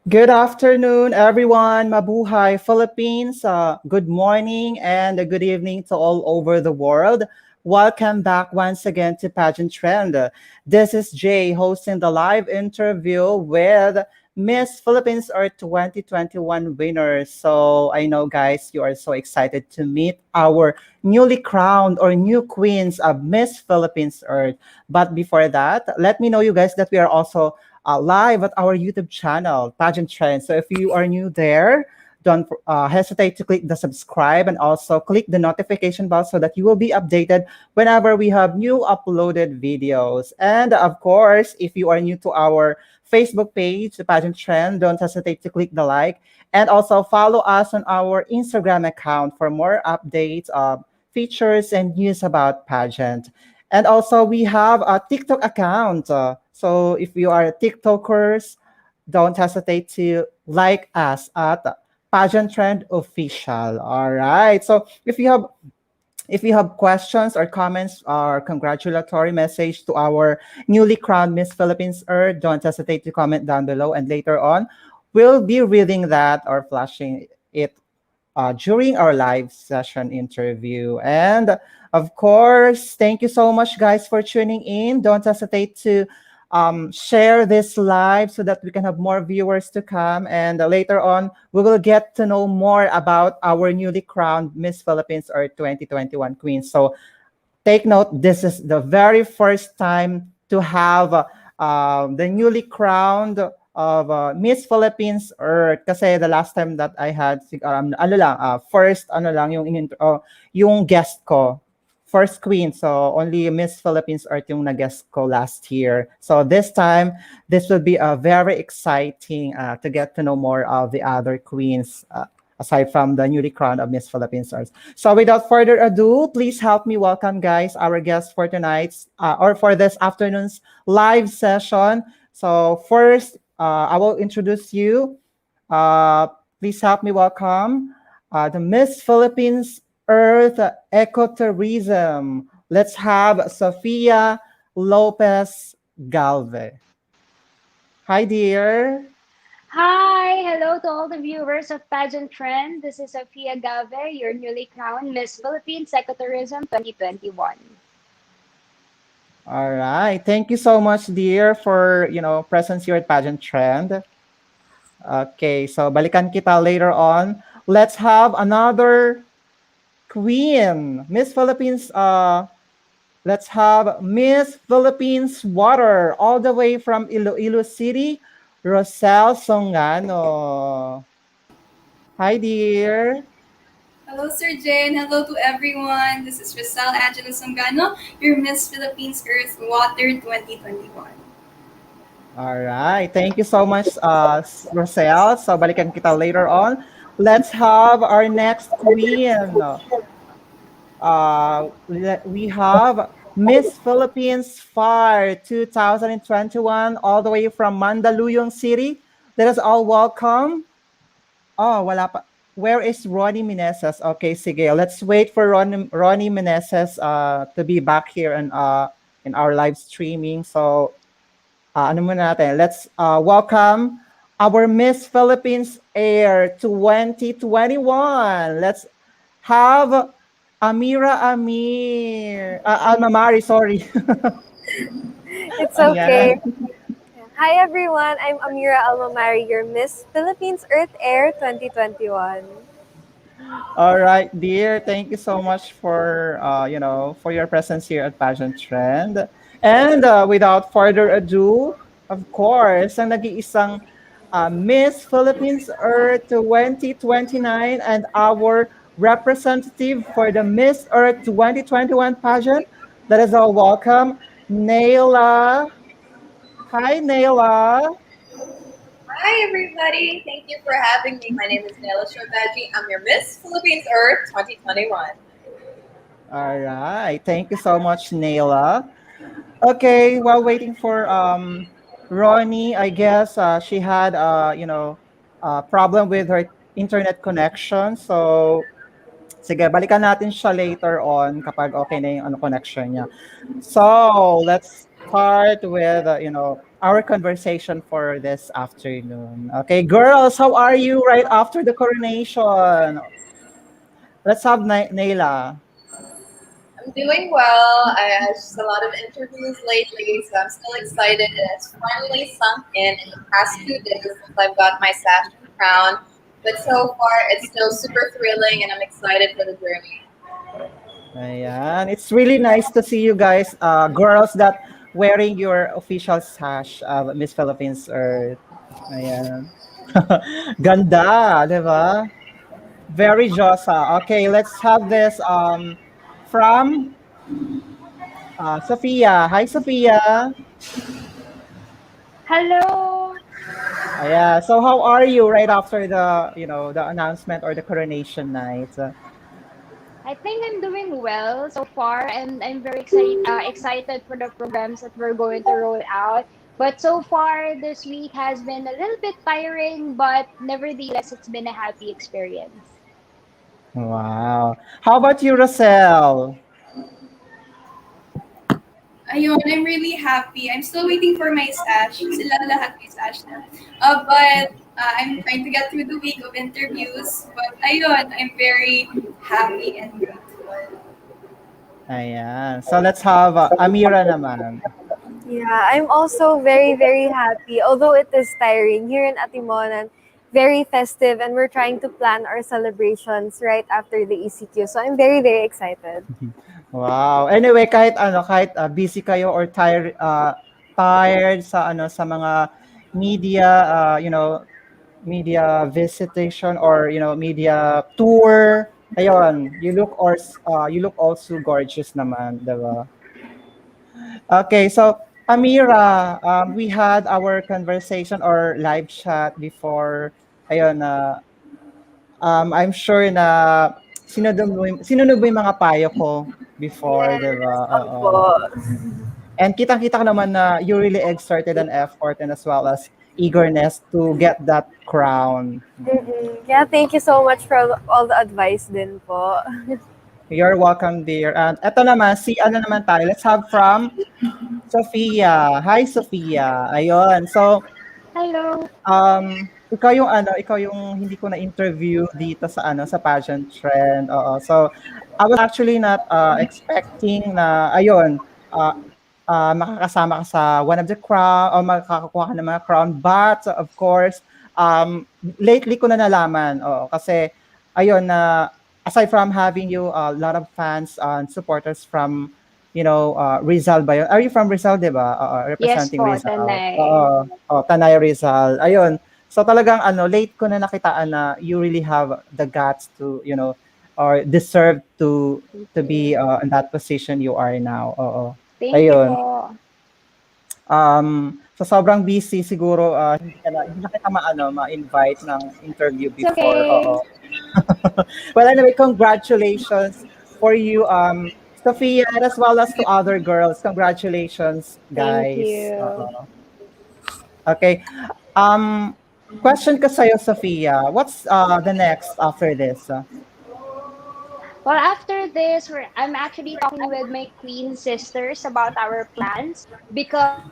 Good afternoon, everyone. Mabuhay, Philippines. Good morning and a good evening to all over the world. Welcome back once again to Pageant Trend. This is Jay hosting the live interview with Miss Philippines Earth 2021 winners. So I know, guys, you are so excited to meet our newly crowned or new queens of Miss Philippines Earth. But before that, let me know, you guys, that we are also live at our YouTube channel, Pageant Trend. So if you are new there, don't hesitate to click the subscribe and also click the notification bell so that you will be updated whenever we have new uploaded videos. And of course, if you are new to our Facebook page, the Pageant Trend, don't hesitate to click the like and also follow us on our Instagram account for more updates, features, and news about pageant. And also, we have a TikTok account. So if you are TikTokers, don't hesitate to like us at Pageant Trend Official. All right. So if you have questions or comments or congratulatory message to our newly crowned Miss Philippines Earth, don't hesitate to comment down below. And later on, we'll be reading that or flashing it during our live session interview. And of course, thank you so much, guys, for tuning in. Don't hesitate to share this live so that we can have more viewers to come. And later on, we will get to know more about our newly crowned Miss Philippines or 2021 Queen. So take note, this is the very first time to have the newly crowned of Miss Philippines Earth. Kasi the last time that I had, ano lang, first, ano lang, yung guest ko. First queen, so only Miss Philippines Earth yung nag-guest ko last year. So this time, this will be very exciting to get to know more of the other queens aside from the newly crowned of Miss Philippines Earth. So without further ado, please help me welcome, guys, our guests for tonight's or for this afternoon's live session. So first, I will introduce you. Please help me welcome the Miss Philippines Earth Ecotourism. Let's have Sofia Lopez Galve. Hi, dear. Hi, hello to all the viewers of Pageant Trend. This is Sofia Galve, your newly crowned Miss Philippines Ecotourism 2021. All right. Thank you so much, dear, for presence here at Pageant Trend. Okay, so balikan kita later on. Let's have another queen, Miss Philippines. Let's have Miss Philippines Water, all the way from Iloilo City, Rosel Songano. Hi, dear. Hello, Sir Jane. Hello to everyone. This is Rosel Angela Songano, your Miss Philippines Earth Water 2021. All right. Thank you so much, Rosel. So balikan kita later on. Let's have our next queen. We have Miss Philippines Fire 2021, all the way from Mandaluyong City. Let us all welcome. Oh, wala pa. Where is Ronnie Meneses? Okay, sige. Let's wait for Ronnie Meneses to be back here in our live streaming. So, ano muna natin? Let's welcome our Miss Philippines Air 2021. Let's have Alma Mari, sorry. It's okay. Hi everyone, I'm Amira Almamari, your Miss Philippines Earth Air 2021. All right, dear. Thank you so much for for your presence here at Pageant Trend. And without further ado, of course, ang nag-iisang Miss Philippines Earth 2029 and our representative for the Miss Earth 2021 pageant. Let us all welcome Naila Hi, Nayla. Hi, everybody. Thank you for having me. My name is Nela Shobaji. I'm your Miss Philippines Earth 2021. All right. Thank you so much, Nayla. Okay, while waiting for Ronnie, I guess she had problem with her internet connection. So sige, balikan natin siya later on kapag okay na yung connection niya. So, let's start with our conversation for this afternoon. Okay, girls, how are you right after the coronation? Let's have Naila. I'm doing well. I had just a lot of interviews lately, so I'm still excited. And it's finally sunk in the past 2 days since I've got my sash and crown. But so far, it's still super thrilling, and I'm excited for the journey. Ayan. It's really nice to see you guys, girls that wearing your official sash of Miss Philippines Earth. Ayan. Ganda, di ba? Very Josa. Okay, let's have this from Sophia. Hi, Sophia. Hello. Yeah. So how are you right after the announcement or the coronation night? I think I'm doing well so far, and I'm very excited for the programs that we're going to roll out. But so far, this week has been a little bit tiring, but nevertheless, it's been a happy experience. Wow. How about you, Rosel? Ayun, I'm really happy. I'm still waiting for my stash. Sila lahat may stash na. But I'm trying to get through the week of interviews. But ayun, I'm very happy and grateful. Ayan. So let's have Amira naman. Yeah, I'm also very, very happy. Although it is tiring here in Atimonan, very festive, and we're trying to plan our celebrations right after the ECQ. So I'm very, very excited. Wow. Anyway, kahit busy kayo or tired sa mga media media visitation or media tour. Ayun, you look also gorgeous naman, 'di ba? Okay, so Amira, we had our conversation or live chat before. Ayun, I'm sure na sinunod mo yung mga payo ko before, 'di ba? Yes, Oo. opo. And kitang-kita ko naman na you really exerted an effort and as well as eagerness to get that crown. Mm-mm. Yeah, thank you so much for all the advice din po. You're welcome, dear. And eto naman, si ano naman tayo, let's have from Sophia. Hi, Sophia. Ayun. So, Hello. ikaw yung hindi ko na-interview dito sa pageant trend. Oo. So, I was actually not expecting na ayun, uh, makakasama ka sa one of the crown o makakakuha ka ng mga crown. But of course, lately ko na nalaman, oo, kasi ayun na aside from having you a lot of fans and supporters from Rizal ba yun? Are you from Rizal, 'di ba? Oo, Yes representing po, Rizal. Tanay. Oo, oh, Tanay Rizal. Ayun. So talagang late ko na nakitaan na you really have the guts to, or deserve Thank to be you. in that position you are now. Oo. Thank you Ayun. po. Sa sobrang busy siguro hindi na kita ma-invite ng interview It's before. okay. Oo. Well, anyway, congratulations for you, Sophia, as well as to other girls. Congratulations, Thank guys. you. Oo. Okay. Um, question ko sa'yo, Sophia. What's the next after this? Well, after this, I'm actually talking with my queen sisters about our plans because,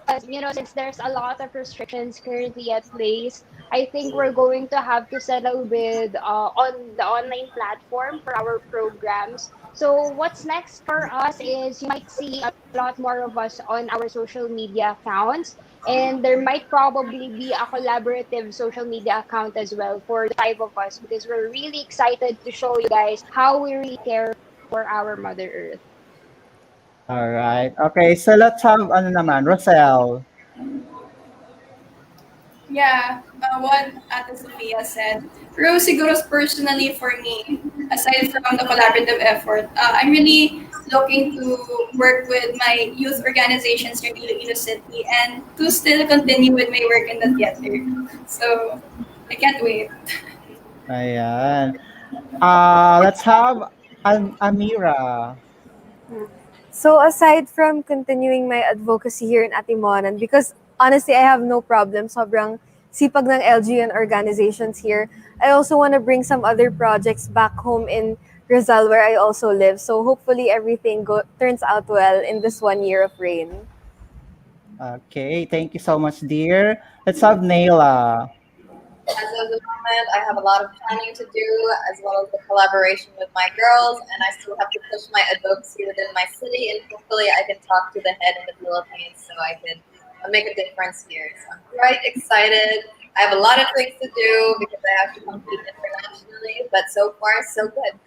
since there's a lot of restrictions currently at place, I think we're going to have to settle with on the online platform for our programs. So what's next for us is you might see a lot more of us on our social media accounts, and there might probably be a collaborative social media account as well for the five of us because we're really excited to show you guys how we really care for our Mother Earth. All right. Okay, so let's have ano naman, Rosel. Yeah, what Ate Sophia said. Pero siguro personally for me, aside from the collaborative effort, I'm really looking to work with my youth organizations here in Iloilo City and to still continue with my work in the theater. So, I can't wait. Ayan. Let's have Amira. So aside from continuing my advocacy here in Atimonan, because honestly, I have no problem. Sobrang sipag ng LGN organizations here. I also want to bring some other projects back home in Rizal where I also live. So hopefully everything turns out well in this 1 year of rain. Okay, thank you so much, dear. Let's have Naila. As of the moment, I have a lot of planning to do, as well as the collaboration with my girls, and I still have to push my advocacy within my city, and hopefully, I can talk to the head in the Philippines so I can make a difference here. So I'm quite excited. I have a lot of things to do because I have to compete internationally, but so far, so good.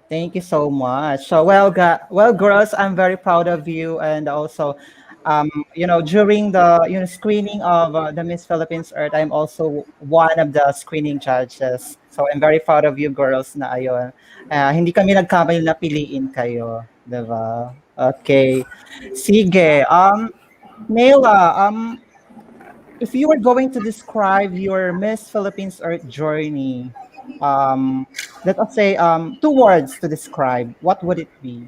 Thank you so much. So, well, girls, I'm very proud of you, and also, during the screening of the Miss Philippines Earth, I'm also one of the screening judges. So, I'm very proud of you, girls. Na ayon, hindi kami nagkamali na piliin kayo, 'di ba? Okay, sige. Nela, if you were going to describe your Miss Philippines Earth journey, um, let us say two words to describe, what would it be?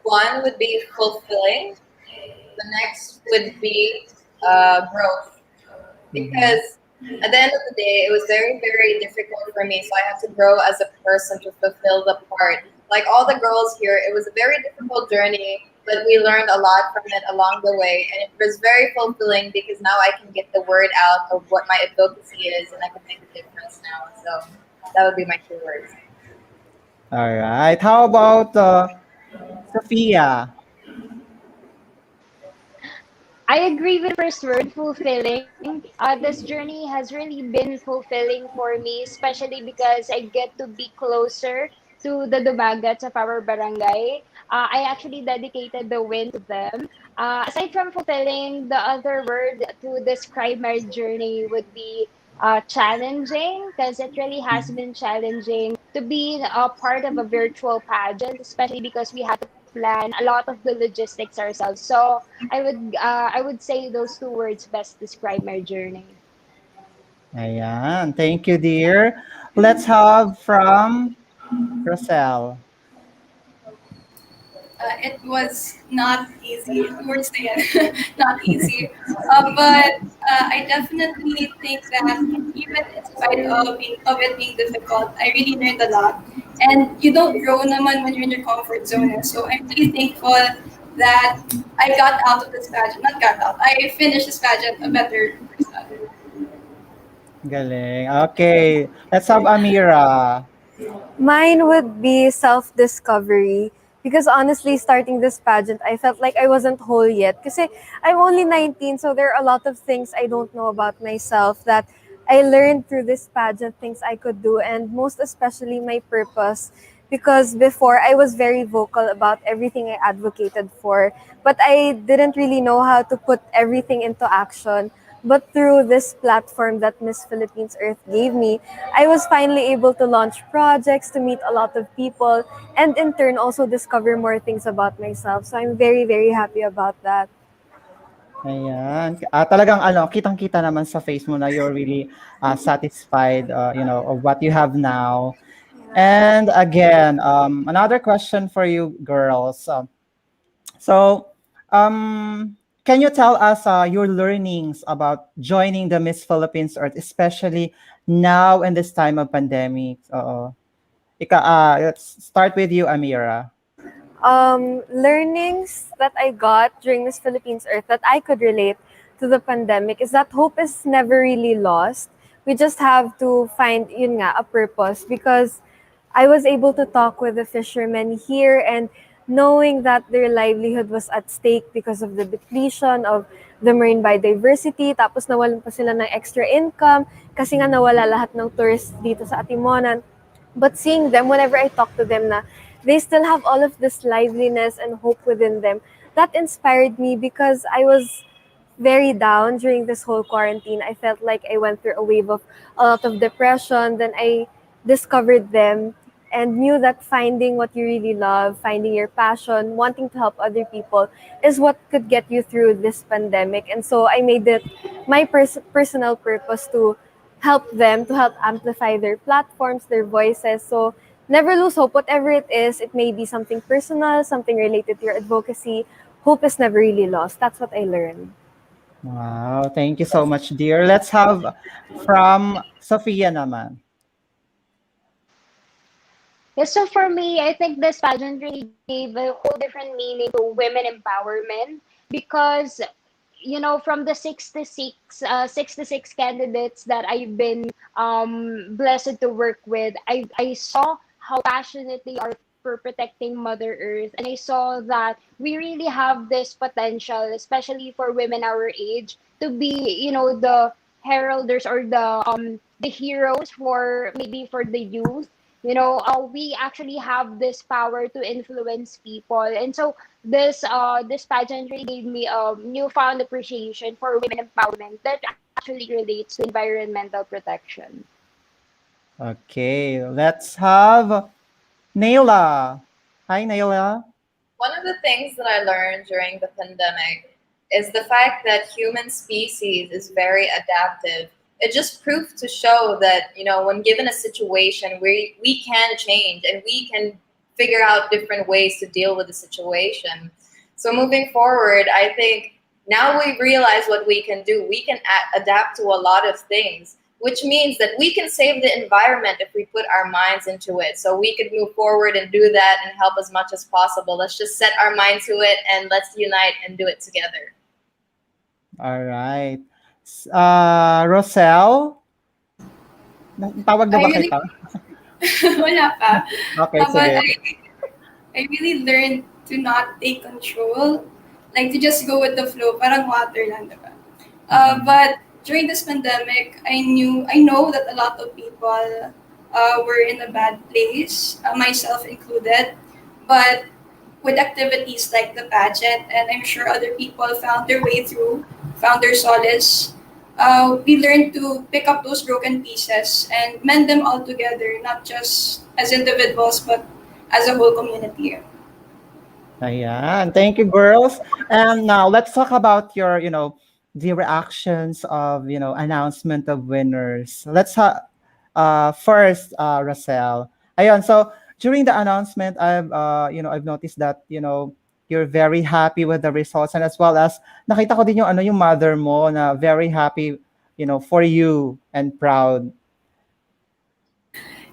One would be fulfilling, the next would be growth. Mm-hmm. Because at the end of the day, it was very, very difficult for me. So I had to grow as a person to fulfill the part. Like all the girls here, it was a very difficult journey, but we learned a lot from it along the way. And it was very fulfilling because now I can get the word out of what my advocacy is and I can make a difference now. So that would be my two words. All right. How about Sophia? I agree with the first word, fulfilling. This journey has really been fulfilling for me, especially because I get to be closer to the dumagats of our barangay. I actually dedicated the win to them. Aside from fulfilling, the other word to describe my journey would be challenging, because it really has been challenging to be a part of a virtual pageant, especially because we had to plan a lot of the logistics ourselves. So I would say those two words best describe my journey. Ayan. Thank you, dear. Let's have from Rosel. It was not easy. Words again, not easy. But I definitely think that even in spite of it being difficult, I really learned a lot. And you don't grow naman when you're in your comfort zone. So I'm really thankful that I got out of this pageant. Not got out. I finished this pageant a better person. Galing. Okay. Let's have Amira. Mine would be self discovery. Because honestly, starting this pageant, I felt like I wasn't whole yet. Because I'm only 19, so there are a lot of things I don't know about myself that I learned through this pageant, things I could do, and most especially my purpose. Because before, I was very vocal about everything I advocated for, but I didn't really know how to put everything into action. But through this platform that Miss Philippines Earth gave me, I was finally able to launch projects, to meet a lot of people, and in turn also discover more things about myself. So I'm very, very happy about that. Ayan. Talagang kitang-kita naman sa face mo na you're really satisfied, of what you have now. And again, another question for you girls. So, can you tell us your learnings about joining the Miss Philippines Earth, especially now in this time of pandemic? Let's start with you, Amira. Learnings that I got during Miss Philippines Earth that I could relate to the pandemic is that hope is never really lost. We just have to find yun nga, a purpose, because I was able to talk with the fishermen here, and knowing that their livelihood was at stake because of the depletion of the marine biodiversity, tapos nawalan pa sila ng extra income kasi nga nawala lahat ng tourists dito sa Atimonan. But seeing them, whenever I talk to them na they still have all of this liveliness and hope within them, that inspired me because I was very down during this whole quarantine. I felt like I went through a wave of a lot of depression. Then I discovered them and knew that finding what you really love, finding your passion, wanting to help other people is what could get you through this pandemic. And so I made it my personal purpose to help them, to help amplify their platforms, their voices. So never lose hope, whatever it is. It may be something personal, something related to your advocacy. Hope is never really lost. That's what I learned. Wow, thank you so much, dear. Let's have from Sophia naman. Yeah, so for me, I think this pageant really gave a whole different meaning to women empowerment because from the 66 candidates that I've been blessed to work with, I saw how passionate they are for protecting Mother Earth, and I saw that we really have this potential, especially for women our age, to be the heralders or the heroes for maybe for the youth. We actually have this power to influence people, and so this pageant really gave me a newfound appreciation for women empowerment that actually relates to environmental protection. Okay, let's have Naila. Hi, Naila. One of the things that I learned during the pandemic is the fact that human species is very adaptive. It just proved to show that, when given a situation, we can change and we can figure out different ways to deal with the situation. So moving forward, I think now we realize what we can do. We can adapt to a lot of things, which means that we can save the environment if we put our minds into it. So we could move forward and do that and help as much as possible. Let's just set our mind to it and let's unite and do it together. All right. Rosel, tawag na I ba really, kita? wala pa. Okay, But sige. I really learned to not take control, like to just go with the flow, parang water lang, diba? But during this pandemic, I know that a lot of people were in a bad place, myself included. But with activities like the pageant, and I'm sure other people found their way through, found their solace. We learned to pick up those broken pieces and mend them all together, not just as individuals, but as a whole community. Ayan. Thank you, girls. And now let's talk about your, the reactions of, announcement of winners. First, Rosel. Ayun, so during the announcement, I've noticed that, you're very happy with the results, and as well as nakita ko din yung mother mo na very happy, for you and proud.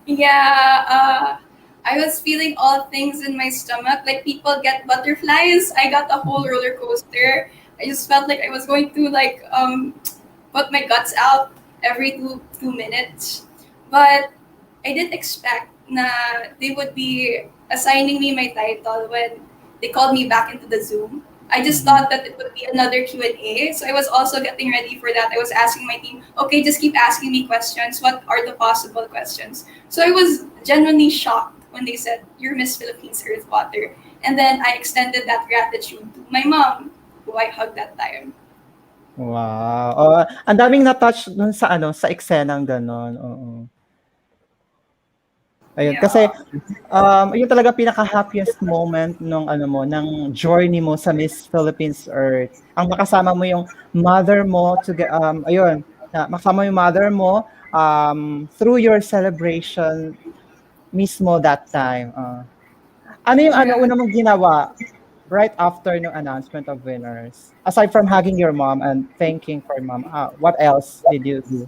Yeah, I was feeling all things in my stomach. Like people get butterflies. I got a whole roller coaster. I just felt like I was going to put my guts out every two minutes. But I didn't expect na they would be assigning me my title when they called me back into the Zoom. I just Mhm. thought that it would be another Q&A. So I was also getting ready for that. I was asking my team, okay, just keep asking me questions. What are the possible questions? So I was genuinely shocked when they said, you're Miss Philippines Earth Water. And then I extended that gratitude to my mom, who I hugged that time. Wow. Oh, ang daming na-touch dun sa sa eksenang gano'n, oo. Ayun, kasi, Yeah. yun talaga pinaka-happiest moment nung ng journey mo sa Miss Philippines Earth. Ang makasama mo yung mother mo ayun, na makasama mo yung mother mo, through your celebration mismo that time, Ano yung Yeah. una mong ginawa right after no announcement of winners? Aside from hugging your mom and thanking for mom, what else did you do?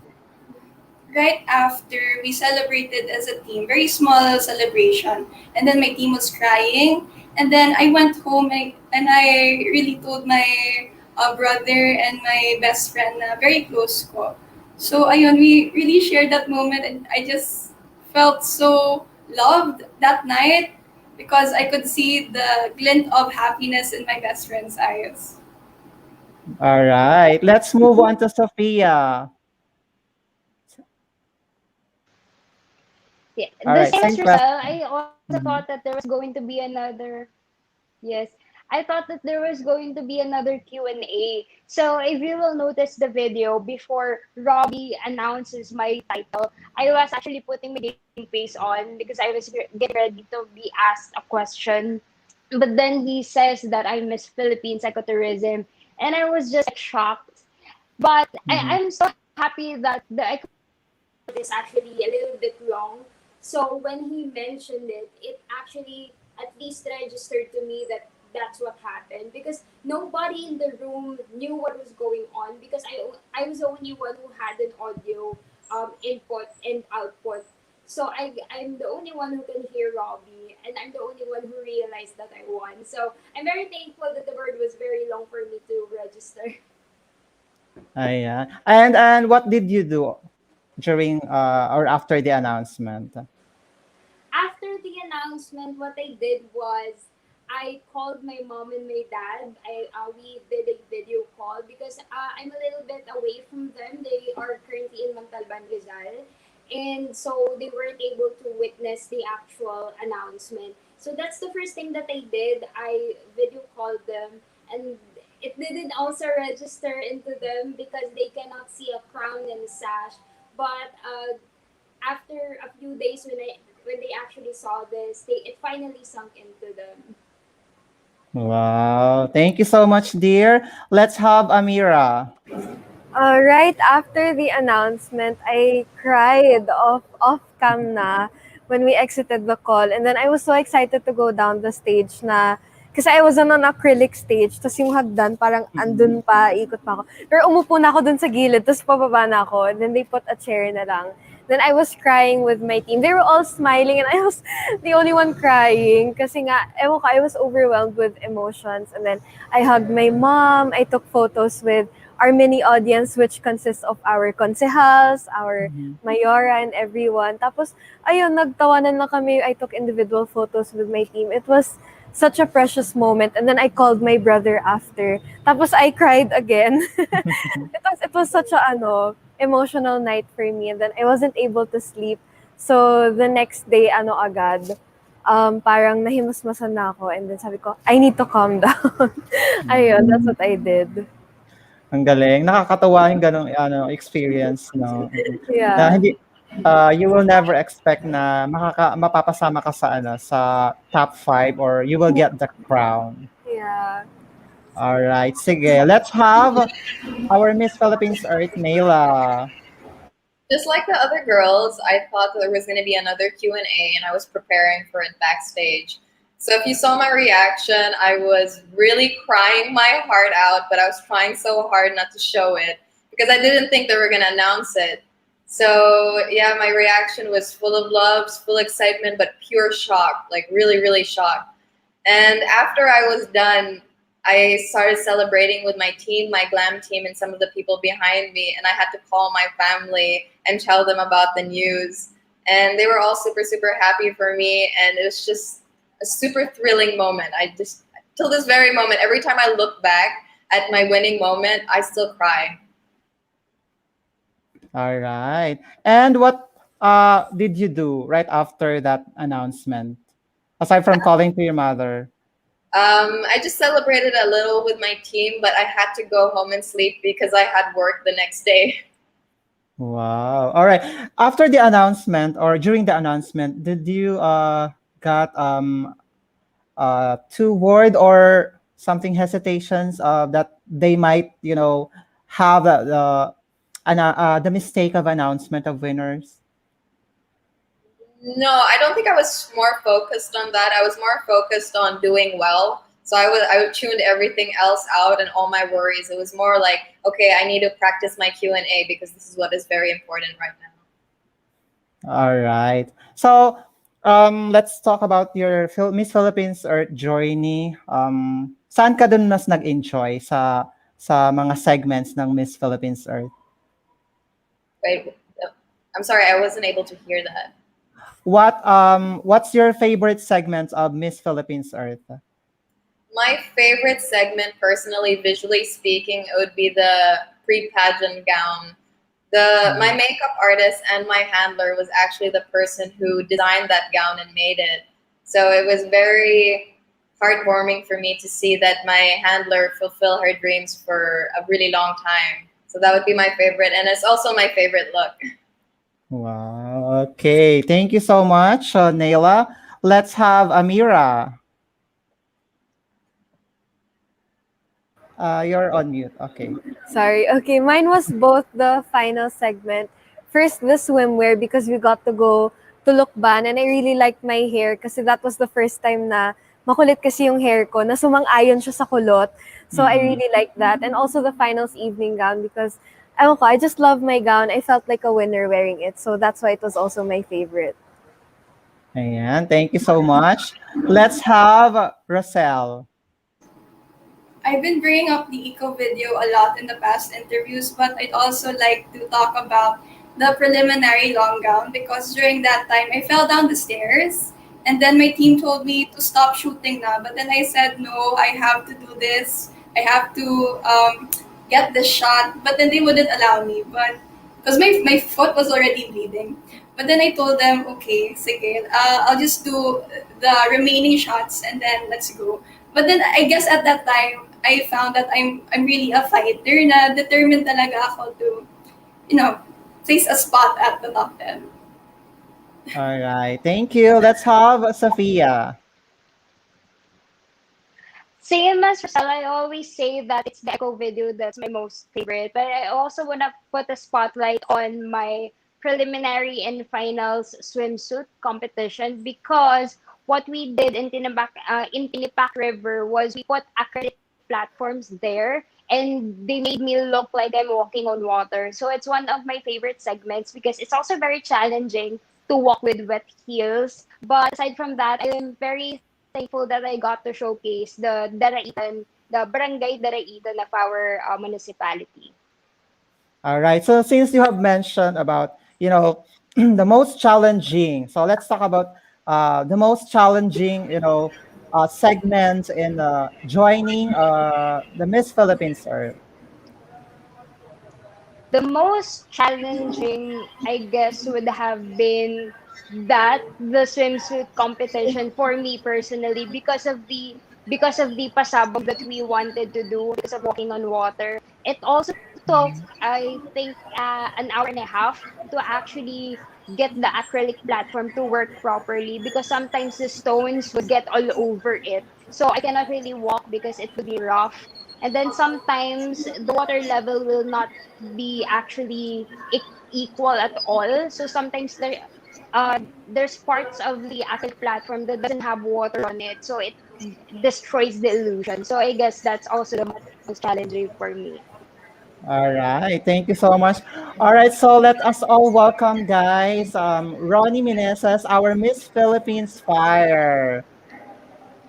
Right after we celebrated as a team, very small celebration, and then my team was crying, and then I went home and I really told my brother and my best friend na very close ko. So ayun, we really shared that moment, and I just felt so loved that night because I could see the glint of happiness in my best friend's eyes. All right, let's move on to Sophia. Yeah, All the right, same same as Rosel, question. I also Mhm. thought that there was going to be another. Yes. I thought that there was going to be another Q&A. So if you will notice the video, before Robbie announces my title, I was actually putting my game face on because I was getting ready to be asked a question. But then he says that I miss Philippines ecotourism, and I was just like shocked. But Mhm. I'm so happy that the is actually a little bit long. So when he mentioned it, it actually at least registered to me that that's what happened, because nobody in the room knew what was going on, because I was the only one who had an audio input and output. So I'm the only one who can hear Robbie, and I'm the only one who realized that I won. So I'm very thankful that the word was very long for me to register. Yeah. And what did you do during or after the announcement? After the announcement, what I did was I called my mom and my dad. We did a video call because I'm a little bit away from them. They are currently in Montalban, Rizal. And so they weren't able to witness the actual announcement. So that's the first thing that I did. I video called them, and it didn't also register into them because they cannot see a crown and a sash. But after a few days, when they actually saw this, it finally sunk into them. Wow. Thank you so much, dear. Let's have Amira. Right after the announcement, I cried off cam na when we exited the call. And then I was so excited to go down the stage na kasi I was on an acrylic stage. Tapos yung hagdan, parang andun pa, ikot pa ako. Pero umupo na ako dun sa gilid, tapos pababa na ako. And then they put a chair na lang. Then I was crying with my team. They were all smiling and I was the only one crying. Kasi nga, ewan ko, I was overwhelmed with emotions. And then I hugged my mom. I took photos with our mini audience, which consists of our concejals, our Mhm. mayora, and everyone. Tapos, ayun, nagtawanan lang kami. I took individual photos with my team. It was such a precious moment. And then I called my brother after. Tapos I cried again. It was such a emotional night for me. And then I wasn't able to sleep. So the next day, agad, parang nahimasmasan na ako. And then sabi ko, I need to calm down. Ayun, that's what I did. Ang galing. Nakakatuwa yung gano'ng experience, no? Na Yeah. hindi you will never expect na mapapasama ka sa sa top 5 or you will get the crown. Yeah. All right, sige. Let's have our Miss Philippines Earth, Nayla. Just like the other girls, I thought there was going to be another Q&A, and I was preparing for it backstage. So if you saw my reaction, I was really crying my heart out, but I was trying so hard not to show it because I didn't think they were going to announce it. So yeah, my reaction was full of love, full excitement, but pure shock, like really, really shocked. And after I was done, I started celebrating with my team, my glam team, and some of the people behind me. And I had to call my family and tell them about the news. And they were all super, super happy for me. And it was just a super thrilling moment. I just, till this very moment, every time I look back at my winning moment, I still cry. All right. And what did you do right after that announcement? Aside from calling to your mother. I just celebrated a little with my team, but I had to go home and sleep because I had work the next day. Wow. All right. After the announcement or during the announcement, did you got too worried or something hesitations that they might, have the mistake of announcement of winners? No, I don't think I was more focused on that. I was more focused on doing well. So I tuned everything else out and all my worries. It was more like, okay, I need to practice my Q&A because this is what is very important right now. All right. So let's talk about your Miss Philippines Earth journey. Saan ka dun mas nag-enjoy sa mga segments ng Miss Philippines Earth? Wait, I'm sorry, I wasn't able to hear that. What's your favorite segment of Miss Philippines Earth? My favorite segment, personally, visually speaking, it would be the pre-pageant gown. My makeup artist and my handler was actually the person who designed that gown and made it. So it was very heartwarming for me to see that my handler fulfill her dreams for a really long time. So that would be my favorite, and it's also my favorite look. Wow. Okay. Thank you so much, Naila. Let's have Amira. You're on mute. Okay. Sorry. Okay, mine was both the final segment. First, the swimwear because we got to go to Lukban and I really liked my hair kasi that was the first time na makulit kasi yung hair ko, na sumang-ayon siya sa kulot. So I Mm-mm. really liked that. And also the finals evening gown because ewan ko, I just love my gown. I felt like a winner wearing it. So that's why it was also my favorite. Ayan. Thank you so much. Let's have Rosel. I've been bringing up the eco video a lot in the past interviews, but I'd also like to talk about the preliminary long gown because during that time I fell down the stairs and then my team told me to stop shooting now. But then I said, no, I have to do this. I have to get this shot. But then they wouldn't allow me. But because my foot was already bleeding. But then I told them, okay, sige, I'll just do the remaining shots and then let's go. But then I guess at that time, I found that I'm really a fighter na determined talaga ako to, you know, place a spot at the top 10. All right. Thank you. Let's have Sophia. Same as Rosal, I always say that it's the Echo video that's my most favorite. But I also want to put a spotlight on my preliminary and finals swimsuit competition because what we did in Tinipak River was we put acrylic platforms there and they made me look like I'm walking on water. So it's one of my favorite segments because it's also very challenging to walk with wet heels. But aside from that, I am very thankful that I got to showcase the barangay Daraitan of our municipality. All right. So since you have mentioned about, the most challenging, so let's talk about the most challenging, segments in joining the Miss Philippines or The most challenging, I guess, would have been the swimsuit competition for me personally because of the pasabog that we wanted to do because of walking on water. It also took, I think, an hour and a half to actually get the acrylic platform to work properly because sometimes the stones would get all over it. So I cannot really walk because it would be rough. And then sometimes the water level will not be actually equal at all. So sometimes there's parts of the acrylic platform that doesn't have water on it, so it destroys the illusion. So I guess that's also the most challenging for me. all right. Thank you so much. All right. So let us all welcome, guys, Ronnie Meneses, our Miss Philippines Fire.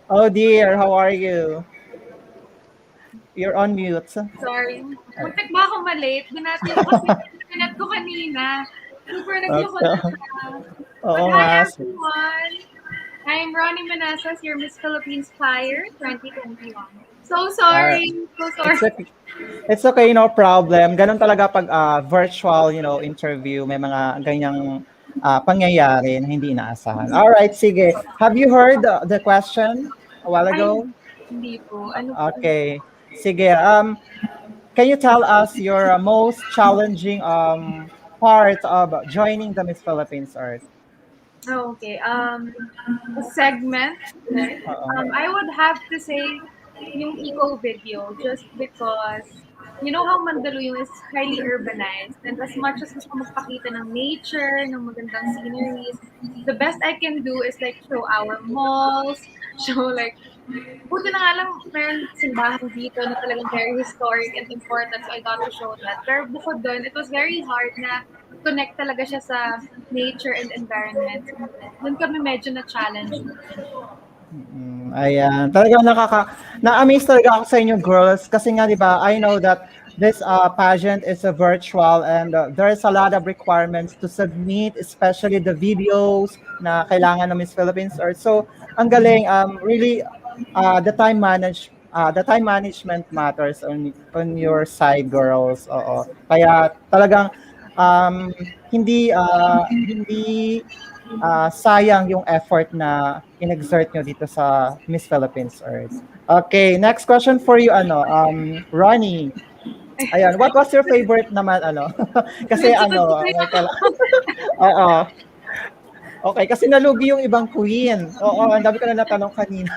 Oh dear, how are you? You're on mute. Sorry. Uh, Muntik ba ako malate? Binati ko kasi yung internet ko kanina. Super nagloko na Okay. siya. Oo But nga. hi everyone! I'm Ronnie Manassas, your Miss Philippines Flyer 2021. So Uh, sorry. So it's sorry. okay. It's okay, no problem. Ganun talaga pag virtual, interview, may mga ganyang pangyayari na hindi inaasahan. All right, sige. Have you heard the question a while Ay, ago? hindi po. Ano po? Okay. Sige. Can you tell us your most challenging part of joining the Miss Philippines Earth? Oh, okay. A segment, right? Oo. I would have to say yung eco video just because you know how Mandaluyong is highly urbanized and as much as gusto ko magpakita ng nature, ng magandang sceneries, the best I can do is like show our malls, show like buti na nga lang meron simbahan dito na talagang very historic and important so I got to show that. Pero bukod dun, it was very hard na connect talaga siya sa nature and environment. So, dun kami medyo na-challenge. Ayan. Talagang na-amaze talaga ako sa inyo girls kasi nga 'di ba, I know that this pageant is a virtual and there's a lot of requirements to submit, especially the videos na kailangan ng Miss Philippines Earth. So, ang galing really the time management matters on your side girls. Oo. Kaya talagang um, hindi sayang yung effort na inexert nyo dito sa Miss Philippines Earth. Okay, next question for you, Ronnie. Ayan, what was your favorite naman, kasi Medyo may oo. Okay, kasi nalugi yung ibang queen. Oo, ang dami ko na natanong kanina.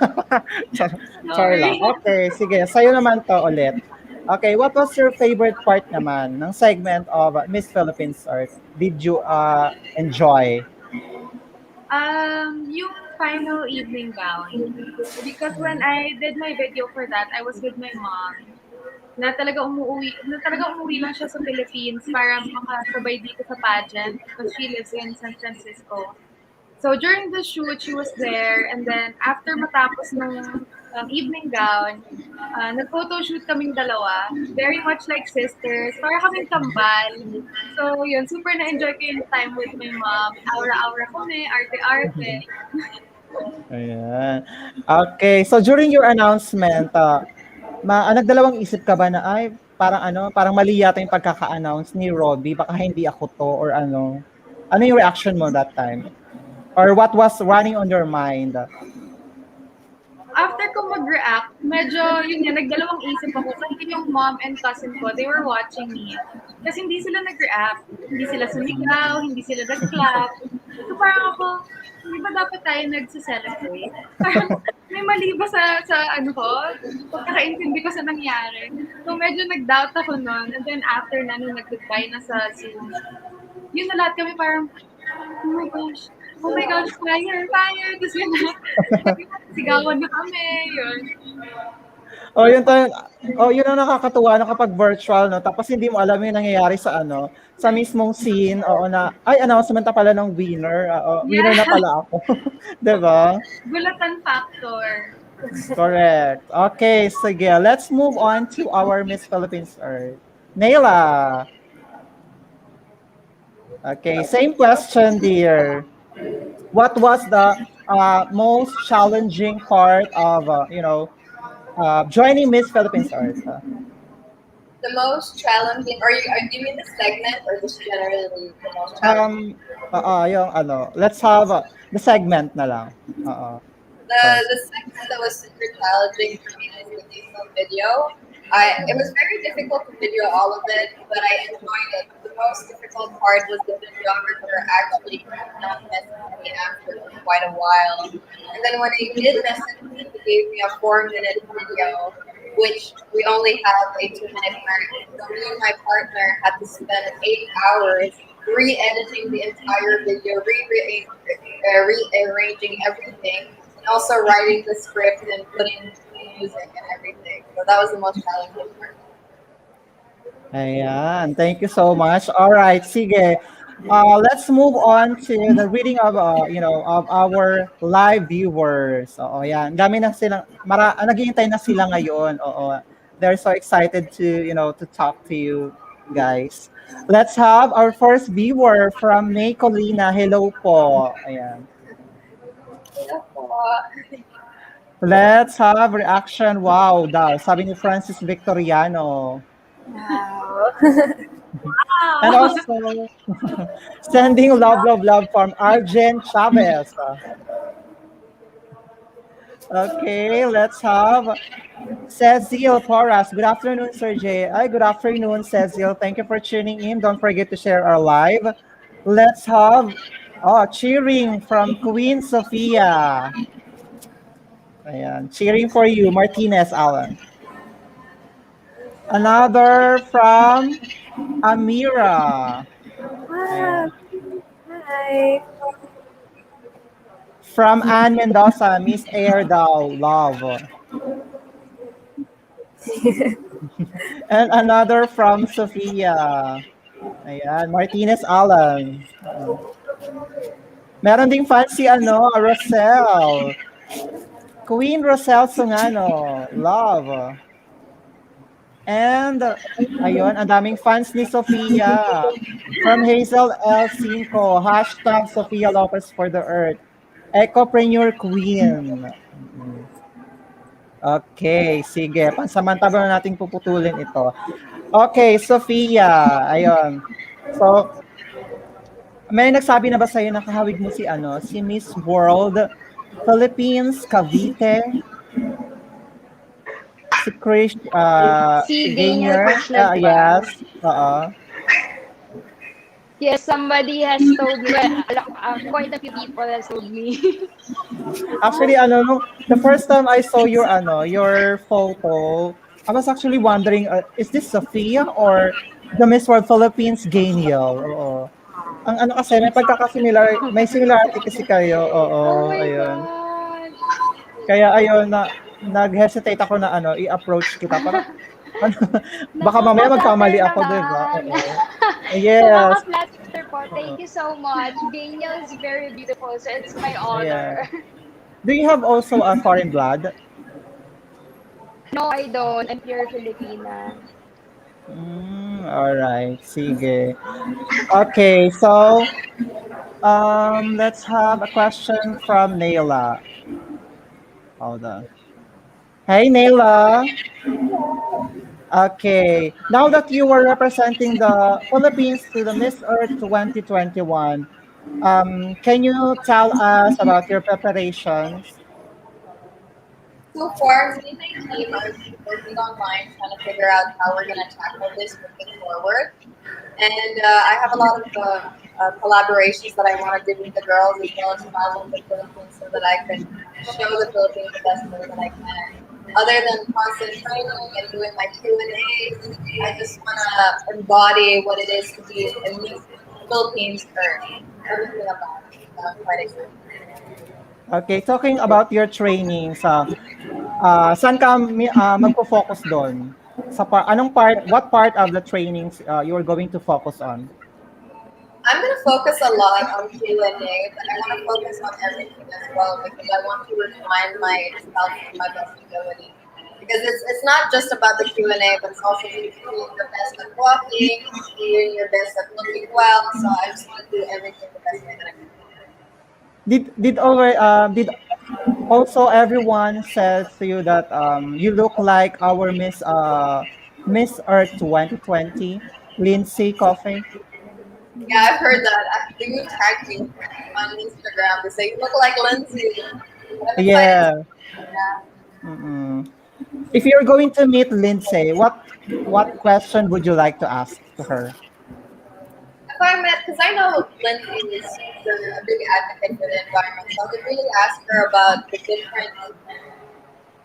char, char lang. sorry. Okay, sige. Sa'yo naman to ulit. Okay, what was your favorite part naman ng segment of Miss Philippines Art? Did you enjoy? Yung final evening gown. Because when I did my video for that, I was with my mom. Na talaga umuwi lang siya sa Philippines para makasabay dito sa pageant because she lives in San Francisco. So during the shoot, she was there, and then after matapos ng evening gown, nag-photo shoot kaming dalawa. Very much like sisters. Para kaming kambal. So yun, super na-enjoy ko yung time with my mom. Aura-aura kami, arte-arte. Ayan. Okay, so during your announcement, nagdalawang isip ka ba na, ay, parang mali yata yung pagkaka-announce ni Robbie, baka hindi ako to, or ano? Ano yung reaction mo that time? Or what was running on your mind? After ko mag-react, medyo, yun nga, nagdalawang isip ako kasi yung mom and cousin ko, they were watching me. Kasi hindi sila nag-react, hindi sila sumigaw, hindi sila nag-clap. So parang ako, hindi ba dapat tayo nagse-celebrate? Parang may mali ba sa ano ko? Pagkakaintindi ko sa nangyari. So medyo nag-doubt ako noon. And then after na, nung nag-goodbye na sa Zoom, yun na lahat kami parang, oh my gosh, oh my gosh, fire, fire. Tapos yun na, sigawan na kami, yun. Oh, yun tayo. Oh, yun ang nakakatuwa na kapag virtual, no? Tapos hindi mo alam yung nangyayari sa mismong scene, oo na, ay, announcement na pala ng winner. Winner na Yeah, pala ako. 'Di ba? gulatan factor. Correct. Okay, sige. Let's move on to our Miss Philippines Earth. Naila. Okay, same question, dear. What was the most challenging part of, joining Miss Philippines Earth? The most challenging, do you mean the segment or just generally the most challenging? Um, yung let's have the segment na lang. First. The segment that was super challenging for me was the diesel video. It was very difficult to video all of it, but I enjoyed it. The most difficult part was the videographer actually not messaging me after quite a while. And then when he did message me, he gave me a 4-minute video, which we only have a 2-minute version. So me and my partner had to spend 8 hours re-editing the entire video, rearranging everything, and also writing the script and putting music and everything. So that was the most challenging part. Ayan. Thank you so much. All right, sige. Let's move on to the reading of of our live viewers. Oo, yan. Dami na silang naghihintay na sila ngayon. Oo. They're so excited to, to talk to you guys. Let's have our first viewer from May Colina. Hello po. Ayan. Let's have reaction. Wow daw. Sabi ni Francis Victoriano. Wow. And also, sending love, love, love from Arjen Chavez. Okay, let's have Cecil Porras. Good afternoon, Sir Jay. Ay, good afternoon, Cecil. Thank you for tuning in. Don't forget to share our live. Let's have cheering from Queen Sofia. Ayan, cheering for you, Martinez Alan. Another from Amira. Wow. Hi. From Ann Mendoza, Miss Air daw, love. And another from Sofia. Ayan, Martinez Alan. Meron ding fancy Rosel. Queen Rosel Sungano, love. And ayun, ang daming fans ni Sofia. From Hazel L5, hashtag Sofia Lopez for the Earth. Ecopreneur Queen. Okay, sige. Pansamantala na nating puputulin ito. Okay, Sofia. Ayun. So, May nagsabi na ba sa'yo na kahawig mo si ano, si Miss World Philippines Cavite, si Krish, Si Daniel Gainer? Krishnan ba? Yes, oo. Yes, somebody has told me. Well, quite a few people has told me. Actually, ano, nung the first time I saw your ano, your photo, I was actually wondering, is this Sophia or the Miss World Philippines Gainiel? Oo. Ang ano kasi, may similarity kasi kayo. Oo, Oh my ayun. god. Kaya ayun, nag-hesitate ako na ano, i-approach kita. Parang, ano, baka mamaya Nakaka-flatter magkamali ako, di ba? naman. Oo. Yes. Nakaka-flatter po. Thank you so much. Daniel is very beautiful, so it's my honor. Yeah. Do you have also a foreign blood? No, I don't. I'm pure Filipina. All right. Sige. Okay, so let's have a question from Naila. Hold on. Hey, Naila. Okay. Now that you were representing the Philippines to the Miss Earth 2021, can you tell us about your preparations? So far, me and my team are working online, trying to figure out how we're going to tackle this moving forward. And I have a lot of collaborations that I want to do with the girls as well as travel to the Philippines so that I can show the Philippines the best way that I can. Other than constant training and doing my Q&As, I just want to embody what it is to be a Miss Philippines Earth. Everything about it. So I'm quite excited. Okay, talking about your trainings, saan ka magfo-focus doon? What part of the trainings you're going to focus on? I'm going to focus a lot on Q&A, but I want to focus on everything as well because I want to refine myself to my best ability. Because it's not just about the Q&A, but it's also being your best at walking, doing your best at looking well. So I just want to do everything the best way that I can. Did also everyone says to you that you look like our Miss Earth 2020, Lindsay Coffey? Yeah, I've heard that. They even tagged me on Instagram. They say, you look like Lindsay. But I'm excited to Yeah. yeah. Mm-mm. If you're going to meet Lindsay, what question would you like to ask to her? If I met, because I know Lindsay is a big advocate for the environment, so I would really ask her about the different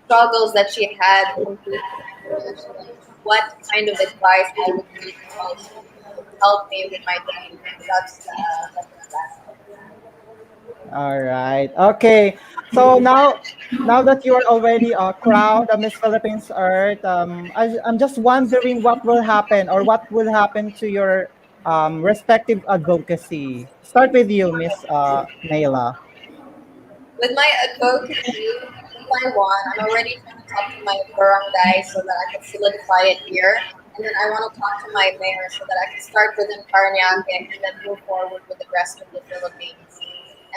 struggles that she had completing my graduation, what kind of advice I would need the most to help me with my journey. So that's what I'm asking. All right. Okay. So now that you are already crowned a Miss Philippines Earth, I'm just wondering what will happen or what will happen to your respective advocacy. Start with you, Miss Naila. With my advocacy, since I won, I'm already trying to talk to my barangay so that I can solidify it here. And then I want to talk to my mayor so that I can start within Paranaque and then move forward with the rest of the Philippines.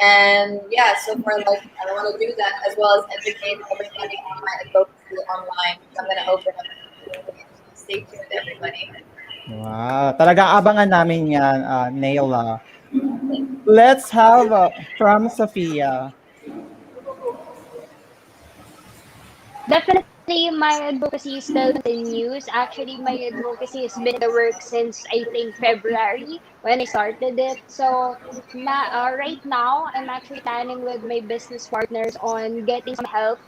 And yeah, so far, like, I want to do that as well as educate everybody on my advocacy online. I'm going to open up a community. So stay tuned, everybody. Wow, talaga abangan namin yan, Naila. Let's have from Sophia. Definitely, my advocacy still continues. Actually, my advocacy has been in the work since I think February when I started it. So, right now, I'm actually planning with my business partners on getting some help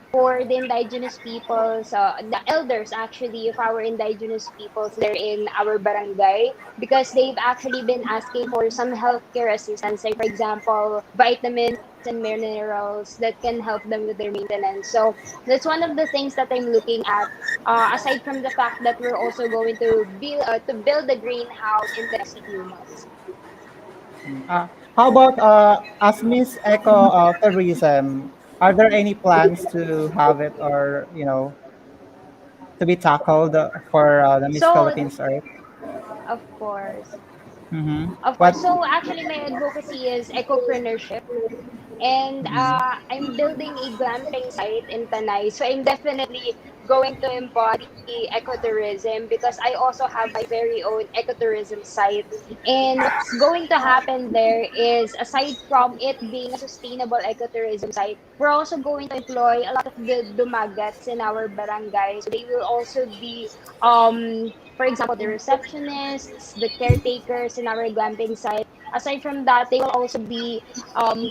for the indigenous peoples, the elders actually of our indigenous peoples there in our barangay, because they've actually been asking for some healthcare assistance, like for example, vitamins and minerals that can help them with their maintenance. So that's one of the things that I'm looking at. Aside from the fact that we're also going to build a greenhouse in the next few months. How about as Miss Eco Tourism? Are there any plans to have it or to be tackled for the Miss So, Philippines Earth? of course. Mm-hmm. Of What? course. So actually, my advocacy is ecopreneurship, and Mm-hmm. I'm building a glamping site in Tanay. So I'm definitely going to embody ecotourism because I also have my very own ecotourism site. And what's going to happen there is, aside from it being a sustainable ecotourism site, we're also going to employ a lot of the dumagats in our barangay. So they will also be, for example, the receptionists, the caretakers in our glamping site. Aside from that, they will also be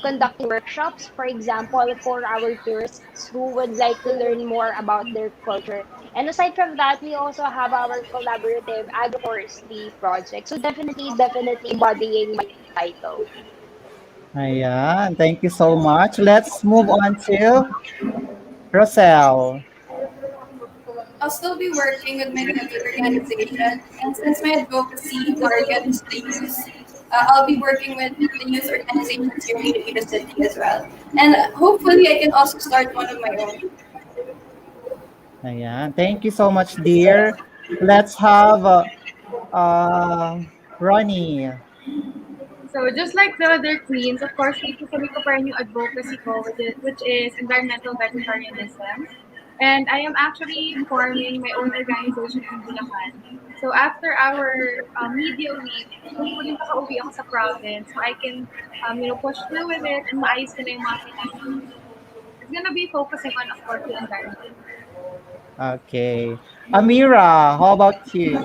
conducting workshops, for example, for our tourists who would like to learn more about their culture. And aside from that, we also have our collaborative agroforestry project. So definitely embodying my title. Ayan, thank you so much. Let's move on to Rosel. I'll still be working with my youth organization, and since my advocacy target is the youth, I'll be working with the youth organizations here in the city as well. And hopefully, I can also start one of my own. Ayan, thank you so much, dear. Let's have uh, Ronnie. So just like the other queens, of course, itutuloy ko pa rin yung advocacy ko, which is environmental vegetarianism. And I am actually forming my own organization in Bulacan. So after our media week, hopefully makauwi ako sa province so I can, push through with it and maayos ko na yung mga kailangan ko. It's gonna be focusing on, of course, the environment. Okay. Amira, how about you?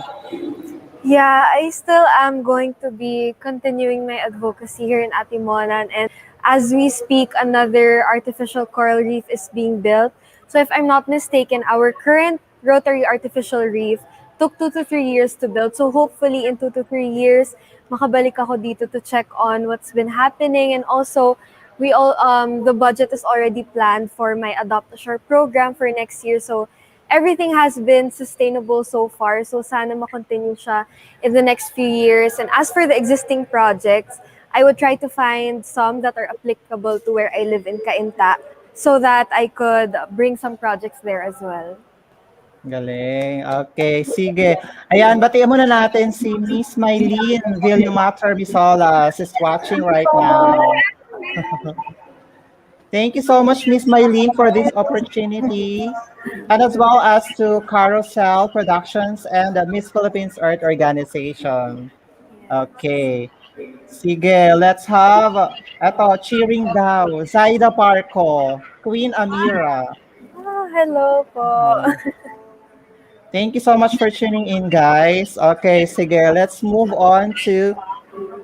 Yeah, I still am going to be continuing my advocacy here in Atimonan. And as we speak, another artificial coral reef is being built. So if I'm not mistaken, our current rotary artificial reef took 2 to 3 years to build. So hopefully in 2 to 3 years, makabalik ako dito to check on what's been happening. And also, the budget is already planned for my Adopt a Shore program for next year. So everything has been sustainable so far. So sana makontinue siya in the next few years. And as for the existing projects, I would try to find some that are applicable to where I live in Cainta so that I could bring some projects there as well. Galing. Okay, sige. Ayan, batiin muna natin si Miss Mylene Villamater Bisolas is watching right now. Thank you so much, Miss Mylene, for this opportunity. And as well as to Carousel Productions and the Miss Philippines Earth Organization. Okay. Sige, let's have, eto, cheering daw, Zaida Parco, Queen Amira. Ah, hello po. Uh, Thank you so much for tuning in, guys. Okay, sige, let's move on to